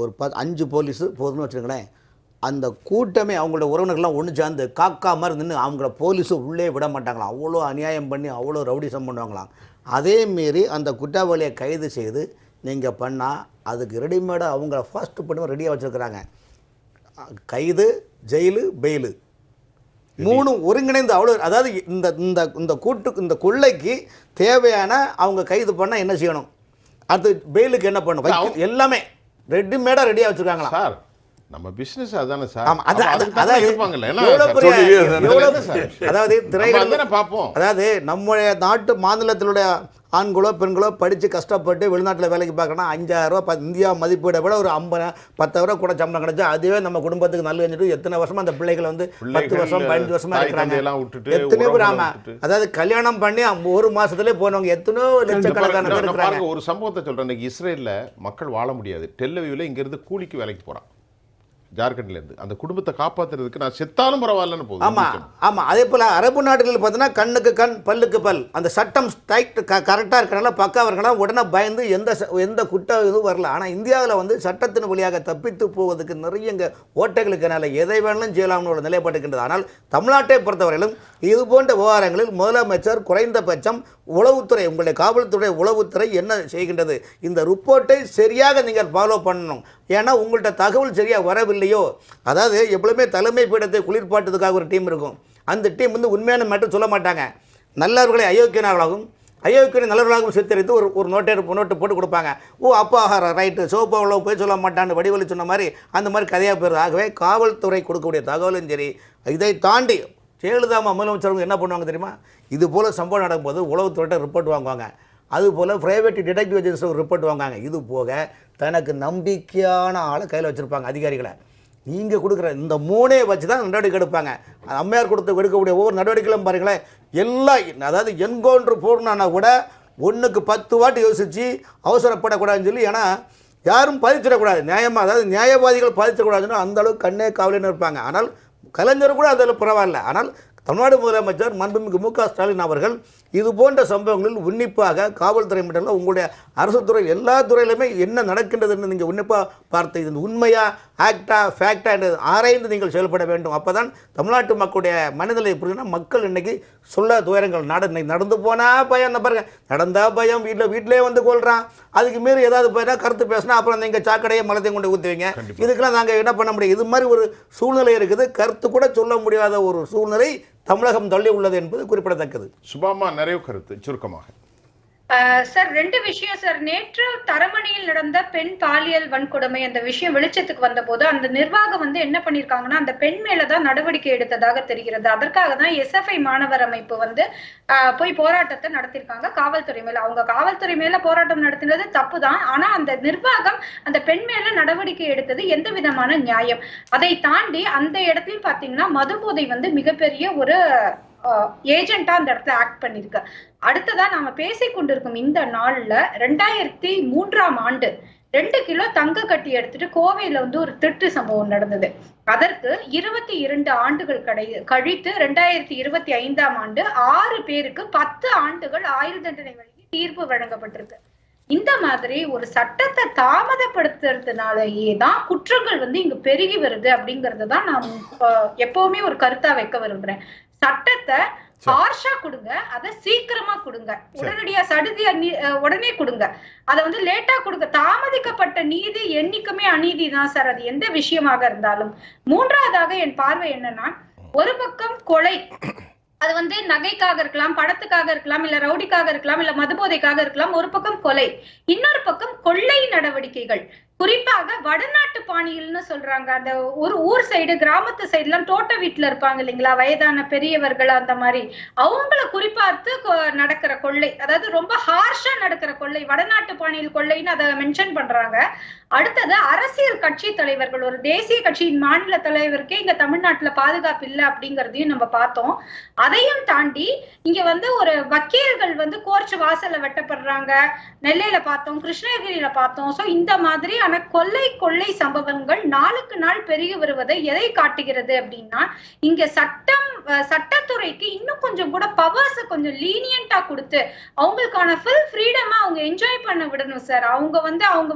ஒரு 5 போலீஸு போதும்னு வச்சுருங்களேன், அந்த கூட்டமே அவங்களோட உறவினர்கள்லாம் ஒன்று சேர்ந்து காக்கா மாதிரி நின்று அவங்கள போலீஸு உள்ளே விட மாட்டாங்களாம். அவ்வளோ அநியாயம் பண்ணி அவ்வளோ ரவுடிசம் பண்ணுவாங்களாம். அதேமாரி அந்த குற்றவாளியை கைது செய்து நீங்கள் பண்ணால் அதுக்கு ரெடிமேடாக அவங்க ஃபர்ஸ்ட் பண்ணி ரெடியாக வச்சுருக்கிறாங்க. கைது, ஜெயிலு, பெயிலு 3 ஒருங்கிணைந்து அவ்வளோ. அதாவது இந்த இந்த இந்த கொள்ளைக்கு தேவையான அவங்க கைது பண்ணால் என்ன செய்யணும், அது பெயிலுக்கு என்ன பண்ணணும், எல்லாமே ரெடிமேடாக ரெடியாக வச்சுருக்காங்களா சார்? நம்ம பிசினஸ் அதானே சார். ஆமா, அதாவது திரைகள் பார்ப்போம். அதாவது நம்முடைய நாட்டு மாநிலத்தினுடைய ஆண்களோ பெண்களோ படித்து கஷ்டப்பட்டு வெளிநாட்டில் வேலைக்கு பார்க்கணும், 5000 ரூபா இந்தியா மதிப்பீடை விட ஒரு 50-10 ரூபா கூட சம்பளம் கிடைச்சா அதுவே நம்ம குடும்பத்துக்கு நல்ல செஞ்சுட்டு எத்தனை வருஷமா அந்த பிள்ளைகள் வந்து 10 வருஷம் 15 வருஷமா இருக்கிறாங்க. எத்தனையோ பேர் ஆமா, அதாவது கல்யாணம் பண்ணி 1 மாசத்துலேயே போனவங்க எத்தனையோ லட்சக்கணக்கான பேர் இருக்கிறாங்க. ஒரு சம்பவத்தை சொல்றேன். இன்னைக்கு இஸ்ரேல்ல மக்கள் வாழ முடியாது. டெல்லவியூல இங்க இருந்து கூலிக்கு வேலைக்கு போறான், ஜார்க்கண்ட்ல இருந்து. அந்த குடும்பத்தை காப்பாத்துறதுக்கு நான் செத்தாலும் பரவாயில்லன்னு போகுது. ஆமா ஆமா. அதே போல அரபு நாடுகளில் பார்த்தீங்கன்னா கண்ணுக்கு கண் பல்லுக்கு பல், அந்த சட்டம் டைட் கரெக்டாக இருக்கிறனால பக்காவாக இருக்கனால உடனே பயந்து எந்த குற்ற இதுவும் வரல. ஆனால் இந்தியாவில் வந்து சட்டத்தின் வழியாக தப்பித்து போவதற்கு நிறைய இங்கே ஓட்டைகளுக்குனால எதை வேணாலும் செய்யலாம்னு ஒரு நிலைப்பட்டுக்கின்றது. ஆனால் தமிழ்நாட்டை பொறுத்தவரையிலும் இது போன்ற விவகாரங்களில் முதலமைச்சர் குறைந்தபட்சம் உளவுத்துறை, உங்களுடைய காவல்துறை உளவுத்துறை என்ன செய்கின்றது, இந்த ரிப்போர்ட்டை சரியாக நீங்கள் ஃபாலோ பண்ணணும். ஏன்னா உங்கள்கிட்ட தகவல் சரியாக வரவில்லையோ, அதாவது எப்பவுமே தலைமை பீடத்தை குளிர்பாட்டுறதுக்காக ஒரு டீம் இருக்கும். அந்த டீம் வந்து உண்மையான மேட்டர் சொல்ல மாட்டாங்க. நல்லவர்களை அயோக்கியனாகளாகவும் அயோக்கியனை நல்லவர்களாகவும் சித்தரித்து ஒரு நோட்டு போட்டு கொடுப்பாங்க. அப்பா ரைட்டு சோப்பாவில் போய் சொல்ல மாட்டான்னு வடிவலி சொன்ன மாதிரி அந்த மாதிரி கதையாக போயிடுது. ஆகவே காவல்துறை கொடுக்கக்கூடிய தகவலும் சரி, இதை தாண்டி ஜெயலலிதா முதலமைச்சர் என்ன பண்ணுவாங்க தெரியுமா, இது போல் சம்பவம் நடக்கும்போது உளவுத்துறையிட்ட ரிப்போர்ட் வாங்குவாங்க. அதுபோல் ப்ரைவேட் டிடெக்டிவ் ஏஜென்சி ஒரு ரிப்போர்ட் வாங்குவாங்க. இது போக தனக்கு நம்பிக்கையான ஆளை கையில் வச்சுருப்பாங்க அதிகாரிகளை. நீங்கள் கொடுக்குற இந்த 3 வச்சு தான் நடவடிக்கை எடுப்பாங்க. அம்மையார் எடுக்கக்கூடிய ஒவ்வொரு நடவடிக்கைகளும் பாருங்களேன், எல்லாம் அதாவது என்கவுண்டர் போடணுன்னா கூட 1க்கு 10 வாட்டி யோசித்து அவசரப்படக்கூடாதுன்னு சொல்லி, ஏன்னா யாரும் பாதிச்சிடக்கூடாது நியாயமாக, அதாவது நியாயவாதிகள் பாதிச்சிடக்கூடாதுன்னு அந்த அளவுக்கு கண்ணே காவலின்னு இருப்பாங்க. ஆனால் கலைஞர் கூட அதில் பரவாயில்ல. ஆனால் தமிழ்நாடு முதலமைச்சர் மாண்புமிகு மு க ஸ்டாலின் அவர்கள் இது போன்ற சம்பவங்களில் உன்னிப்பாக காவல்துறை மட்டும் உங்களுடைய அரசு துறை எல்லா துறையிலுமே என்ன நடக்கின்றதுன்னு நீங்கள் உன்னிப்பாக பார்த்து இது உண்மையா ஆக்டா ஃபேக்டா என்று ஆராய்ந்து நீங்கள் செயல்பட வேண்டும். அப்போ தான் தமிழ்நாட்டு மக்களுடைய மனநிலை எப்படின்னா, மக்கள் இன்றைக்கி சொல்ல துயரங்கள் இன்னைக்கு நடந்து போனால் பயம், அந்த பாருங்க நடந்தால் பயம், வீட்டிலே வந்து கொள்கிறான், அதுக்கு மீறி ஏதாவது போயிட்டா கருத்து பேசினா அப்புறம் நீங்கள் சாக்கடையை மலத்தையும் கொண்டு ஊற்றுவீங்க. இதுக்கெல்லாம் நாங்கள் என்ன பண்ண முடியும்? இது மாதிரி ஒரு சூழ்நிலை இருக்குது. கருத்து கூட சொல்ல முடியாத ஒரு சூழ்நிலை தமிழகம் தள்ளி உள்ளது என்பது குறிப்பிடத்தக்கது. சுபாமா, நிறைவு கருத்து சுருக்கமாக. சார் 2 விஷயம் சார். நேற்று தரமணியில் நடந்த பெண் பாலியல் வன்கொடுமை அந்த விஷயம் வெளிச்சத்துக்கு வந்த போது அந்த நிர்வாகம் வந்து என்ன பண்ணிருக்காங்கன்னா, அந்த பெண் மேலதான் நடவடிக்கை எடுத்ததாக தெரிகிறது. அதற்காக தான் SFI மாணவர் அமைப்பு வந்து போய் போராட்டத்தை நடத்திருக்காங்க காவல்துறை மேல. அவங்க காவல்துறை மேல போராட்டம் நடத்தினது தப்பு தான். ஆனா அந்த நிர்வாகம் அந்த பெண் மேல நடவடிக்கை எடுத்தது எந்த விதமான நியாயம்? அதை தாண்டி அந்த இடத்துலயும் பாத்தீங்கன்னா மதுபோதை வந்து மிகப்பெரிய ஒரு ஏஜென்ட்டா அந்த இடத்துல ஆக்ட் பண்ணிருக்கு. அடுத்ததா நாம பேசிக் கொண்டிருக்கும் இந்த நாள்ல 2003ஆம் ஆண்டு 2 கிலோ தங்க கட்டி எடுத்துட்டு கோவையில வந்து ஒரு திருட்டு சம்பவம் நடந்தது. அதற்கு 22 ஆண்டுகள் கழித்து 2025ஆம் ஆண்டு 6 பேருக்கு 10 ஆண்டுகள் ஆயுள் தண்டனை வழங்கி தீர்ப்பு வழங்கப்பட்டிருக்கு. இந்த மாதிரி ஒரு சட்டத்தை தாமதப்படுத்துறதுனாலயே தான் குற்றங்கள் வந்து இங்க பெருகி வருது அப்படிங்கறத தான் நான் எப்பவுமே ஒரு கருத்தா வைக்க விரும்புறேன். சட்டத்தை ஹார்ஷா கொடுங்க, அதை சீக்கிரமா கொடுங்க, உடனடியா சடுதியா உடனே கொடுங்க. அதை வந்து லேட்டா கொடுங்க. தாமதிக்கப்பட்ட நீதி என்னைக்குமே அநீதி தான் சார், அது எந்த விஷயமாக இருந்தாலும். 3வதாக என் பார்வை என்னன்னா, ஒரு பக்கம் கொலை, அது வந்து நகைக்காக இருக்கலாம், படத்துக்காக இருக்கலாம், இல்ல ரவுடிக்காக இருக்கலாம், இல்ல மதுபோதைக்காக இருக்கலாம். ஒரு பக்கம் கொலை, இன்னொரு பக்கம் கொள்ளை நடவடிக்கைகள். குறிப்பாக வடநாட்டு பாணிகள்னு சொல்றாங்க. அந்த ஒரு ஊர் சைடு, கிராமத்து சைடு எல்லாம் தோட்ட வீட்டுல இருப்பாங்க இல்லைங்களா, வயதான பெரியவர்கள் அந்த மாதிரி, அவங்கள குறிப்பாத்து நடக்கிற கொள்ளை, அதாவது ரொம்ப ஹார்ஷா நடக்கிற கொள்ளை, வடநாட்டு பாணியில் கொள்ளைன்னு அதை மென்ஷன் பண்றாங்க. அடுத்தது அரசியல் கட்சி தலைவர்கள், ஒரு தேசிய கட்சியின் மாநில தலைவருக்கே இங்க தமிழ்நாட்டுல பாதுகாப்பு இல்லை அப்படிங்கறதையும் நம்ம பார்த்தோம். அதையும் தாண்டி இங்க வந்து ஒரு வக்கீல்கள் வந்து கோர்ட் வாசல்ல வெட்டப்படுறாங்க, நெல்லையில பார்த்தோம், கிருஷ்ணகிரியில பார்த்தோம். சோ இந்த மாதிரியான கொள்ளை சம்பவங்கள் நாளுக்கு நாள் பெருகி வருவதை எதை காட்டுகிறது அப்படின்னா, இங்க சட்டத்துறைக்கு இன்னும் கொஞ்சம் கூட பவர்ஸ் கொஞ்சம் லீனியண்டா கொடுத்து அவங்களுக்கான ஃபுல் ஃப்ரீடமா அவங்க என்ஜாய் பண்ண விடணும் சார். அவங்க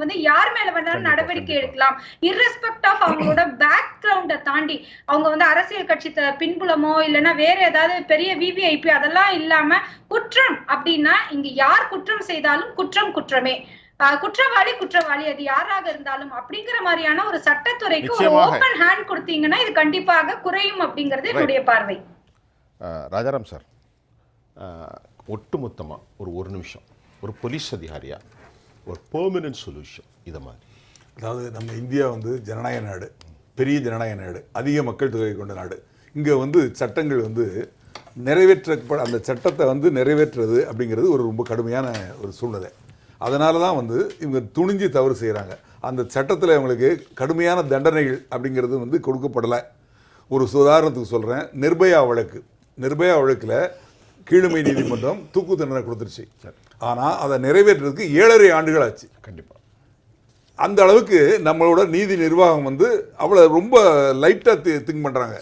வந்து யார் மேல வேணாலும் நடவடிக்கை எடுக்கலாம், இர்ரெஸ்பெக்ட் ஆஃப் அவங்களோட பேக்ரவுண்ட தாண்டி. அவங்க வந்து அரசியல் கட்சி பின்புலமோ இல்லைன்னா வேற ஏதாவது பெரிய விவிஐபி அதெல்லாம் இல்லாம குற்றம் அப்படின்னா இங்க யார் குற்றம் செய்தாலும் குற்றமே, குற்றவாளி அது யாராக இருந்தாலும் அப்படிங்கிற மாதிரியான ஒரு சட்டத்துறைக்கு ஒரு ஓபன் ஹேண்ட் கொடுத்தீங்கன்னா இது கண்டிப்பாக குறையும் அப்படிங்கிறது என்னுடைய பார்வை. ராஜாராம் சார், ஒட்டுமொத்தமா ஒரு நிமிஷம் ஒரு போலீஸ் அதிகாரியா ஒரு பெர்மனன்ட் சொல்யூஷன் இதை மாதிரி, அதாவது நம்ம இந்தியா வந்து ஜனநாயக நாடு, பெரிய ஜனநாயக நாடு, அதிக மக்கள் தொகை கொண்ட நாடு. இங்கே வந்து சட்டங்கள் வந்து அந்த சட்டத்தை வந்து நிறைவேற்றுறது அப்படிங்கிறது ஒரு ரொம்ப கடுமையான ஒரு சூழ்நிலை. அதனால தான் வந்து இவங்க துணிஞ்சு தவறு செய்கிறாங்க. அந்த சட்டத்தில் இவங்களுக்கு கடுமையான தண்டனைகள் அப்படிங்கிறது வந்து கொடுக்கப்படலை. ஒரு உதாரணத்துக்கு சொல்கிறேன், நிர்பயா வழக்கில் கீழமை நீதிமன்றம் தூக்கு தண்டனை கொடுத்துருச்சு. ஆனால் அதை நிறைவேற்றுறதுக்கு 7.5 ஆண்டுகள் ஆச்சு. கண்டிப்பாக அந்த அளவுக்கு நம்மளோட நீதி நிர்வாகம் வந்து அவ்வளோ ரொம்ப லைட்டாக திங்க் பண்ணுறாங்க.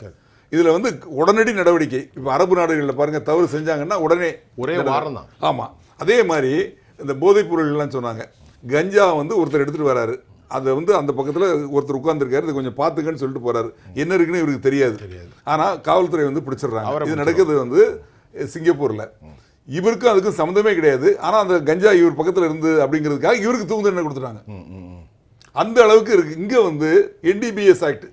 இதில் வந்து உடனடி நடவடிக்கை. இப்போ அரபு நாடுகளில் பாருங்கள், தவறு செஞ்சாங்கன்னா உடனே ஒரே வாரம் தான். ஆமாம். அதே மாதிரி இந்த போதைப் பொருள்லாம் சொன்னாங்க. கஞ்சா வந்து ஒருத்தர் எடுத்துகிட்டு வராரு, அதை வந்து அந்த பக்கத்தில் ஒருத்தர் உட்கார்ந்துருக்காரு, இது கொஞ்சம் பார்த்துக்கன்னு சொல்லிட்டு போகிறாரு. என்ன இருக்குன்னு இவருக்கு தெரியாது. ஆனால் காவல்துறை வந்து பிடிச்சிடுறாங்க. இது நடக்குது வந்து சிங்கப்பூரில். இவருக்கும் அதுக்கும் சம்மந்தமே கிடையாது. ஆனால் அந்த கஞ்சா இவர் பக்கத்தில் இருந்து அப்படிங்கிறதுக்காக இவருக்கு தூக்கு தண்டனை கொடுத்துட்டாங்க. அந்த அளவுக்கு இருக்குது. இங்கே வந்து NDPS ஆக்ட்,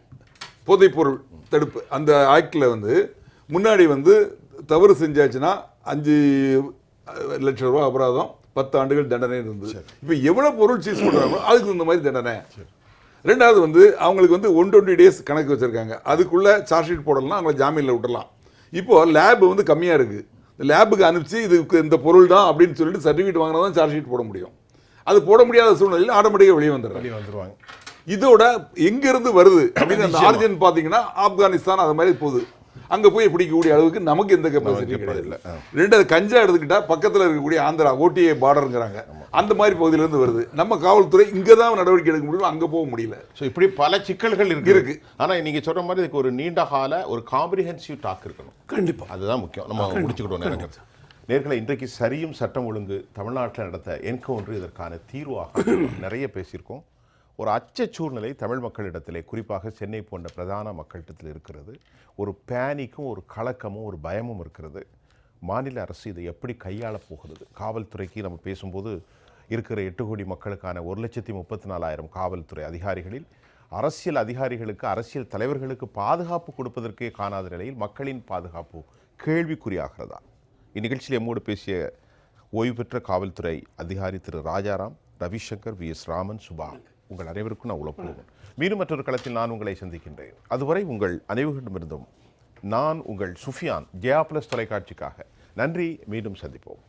போதைப் பொருள் தடுப்பு, அந்த ஆக்டில் வந்து முன்னாடி வந்து தவறு செஞ்சாச்சுன்னா 5 லட்சம் ரூபா அபராதம், 10 ஆண்டுகள் தண்டனை இருந்தது. இப்போ எவ்வளோ பொருள் சீஸ் பண்ணுறாங்களோ அதுக்கு இந்த மாதிரி தண்டனை. ரெண்டாவது வந்து அவங்களுக்கு வந்து 120 days கணக்கு வச்சுருக்காங்க. அதுக்குள்ளே சார்ஜ் ஷீட் போடலாம், அவங்கள ஜாமீனில் விட்டுடலாம். இப்போது லேப் வந்து கம்மியாக இருக்குது. லேபுக்கு அனுப்பிச்சு இதுக்கு இந்த பொருள் தான் அப்படின்னு சொல்லிட்டு சர்டிஃபிகேட் வாங்கினா தான் சார்ஜ் ஷீட் போட முடியும். அது போட முடியாத சூழ்நிலையில் ஆட்டோமேட்டிக்காக வெளியே வந்துடுவாங்க. இதோட எங்கிருந்து வருது அப்படின்னு அந்த ஆரிஜின் பார்த்தீங்கன்னா ஆப்கானிஸ்தான் அது மாதிரி போகுது. அங்கே போய் பிடிக்கக்கூடிய அளவுக்கு நமக்கு எந்த கெப்பாசிட்டி கிடையாது. ரெண்டாவது கஞ்சா எடுத்துக்கிட்டா பக்கத்தில் இருக்கக்கூடிய ஆந்திரா OTA பார்டருங்கிறாங்க, அந்த மாதிரி பகுதியிலேருந்து வருது. நம்ம காவல்துறை இங்கே தான் நடவடிக்கை எடுக்க முடியும், அங்கே போக முடியல. ஸோ இப்படி பல சிக்கல்கள் இருக்கு. ஆனால் நீங்கள் சொல்கிற மாதிரி இதுக்கு ஒரு நீண்ட கால ஒரு காம்ப்ரிஹென்சிவ் டாக் இருக்கணும். கண்டிப்பாக அதுதான் முக்கியம். நம்ம முடிச்சுக்கிட்டோம் நினைக்கிறேன். நேர்களை இன்றைக்கு சரியும் சட்டம் ஒழுங்கு தமிழ்நாட்டில் நடத்த என்கவுண்டர் இதற்கான தீர்வாக நிறைய பேசியிருக்கோம். ஒரு அச்ச சூழ்நிலை தமிழ் மக்களிடத்திலே, குறிப்பாக சென்னை போன்ற பிரதான மக்களிடத்தில் இருக்கிறது. ஒரு பேனிக்கும் ஒரு கலக்கமும் ஒரு பயமும் இருக்கிறது. மாநில அரசு இதை எப்படி கையாளப் போகிறது? காவல்துறைக்கு நம்ம பேசும்போது இருக்கிற 8 கோடி மக்களுக்கான 1,34,000 காவல்துறை அதிகாரிகளில் அரசியல் அதிகாரிகளுக்கு, அரசியல் தலைவர்களுக்கு பாதுகாப்பு கொடுப்பதற்கே காணாத நிலையில் மக்களின் பாதுகாப்பு கேள்விக்குறியாகிறதா? இந்நிகழ்ச்சியில் எம்மோடு பேசிய ஓய்வு பெற்ற காவல்துறை அதிகாரி திரு ராஜாராம், ரவிசங்கர், VS ராமன், சுபா, உங்கள் அனைவருக்கும் நான் உழப்புவேன். மீண்டும் மற்றொரு களத்தில் நான் உங்களை சந்திக்கின்றேன். அதுவரை உங்கள் அனைவரிடமிருந்தும் நான் உங்கள் சுஃபியான், ஜெயா பிளஸ் தொலைக்காட்சிக்காக நன்றி. மீண்டும் சந்திப்போம்.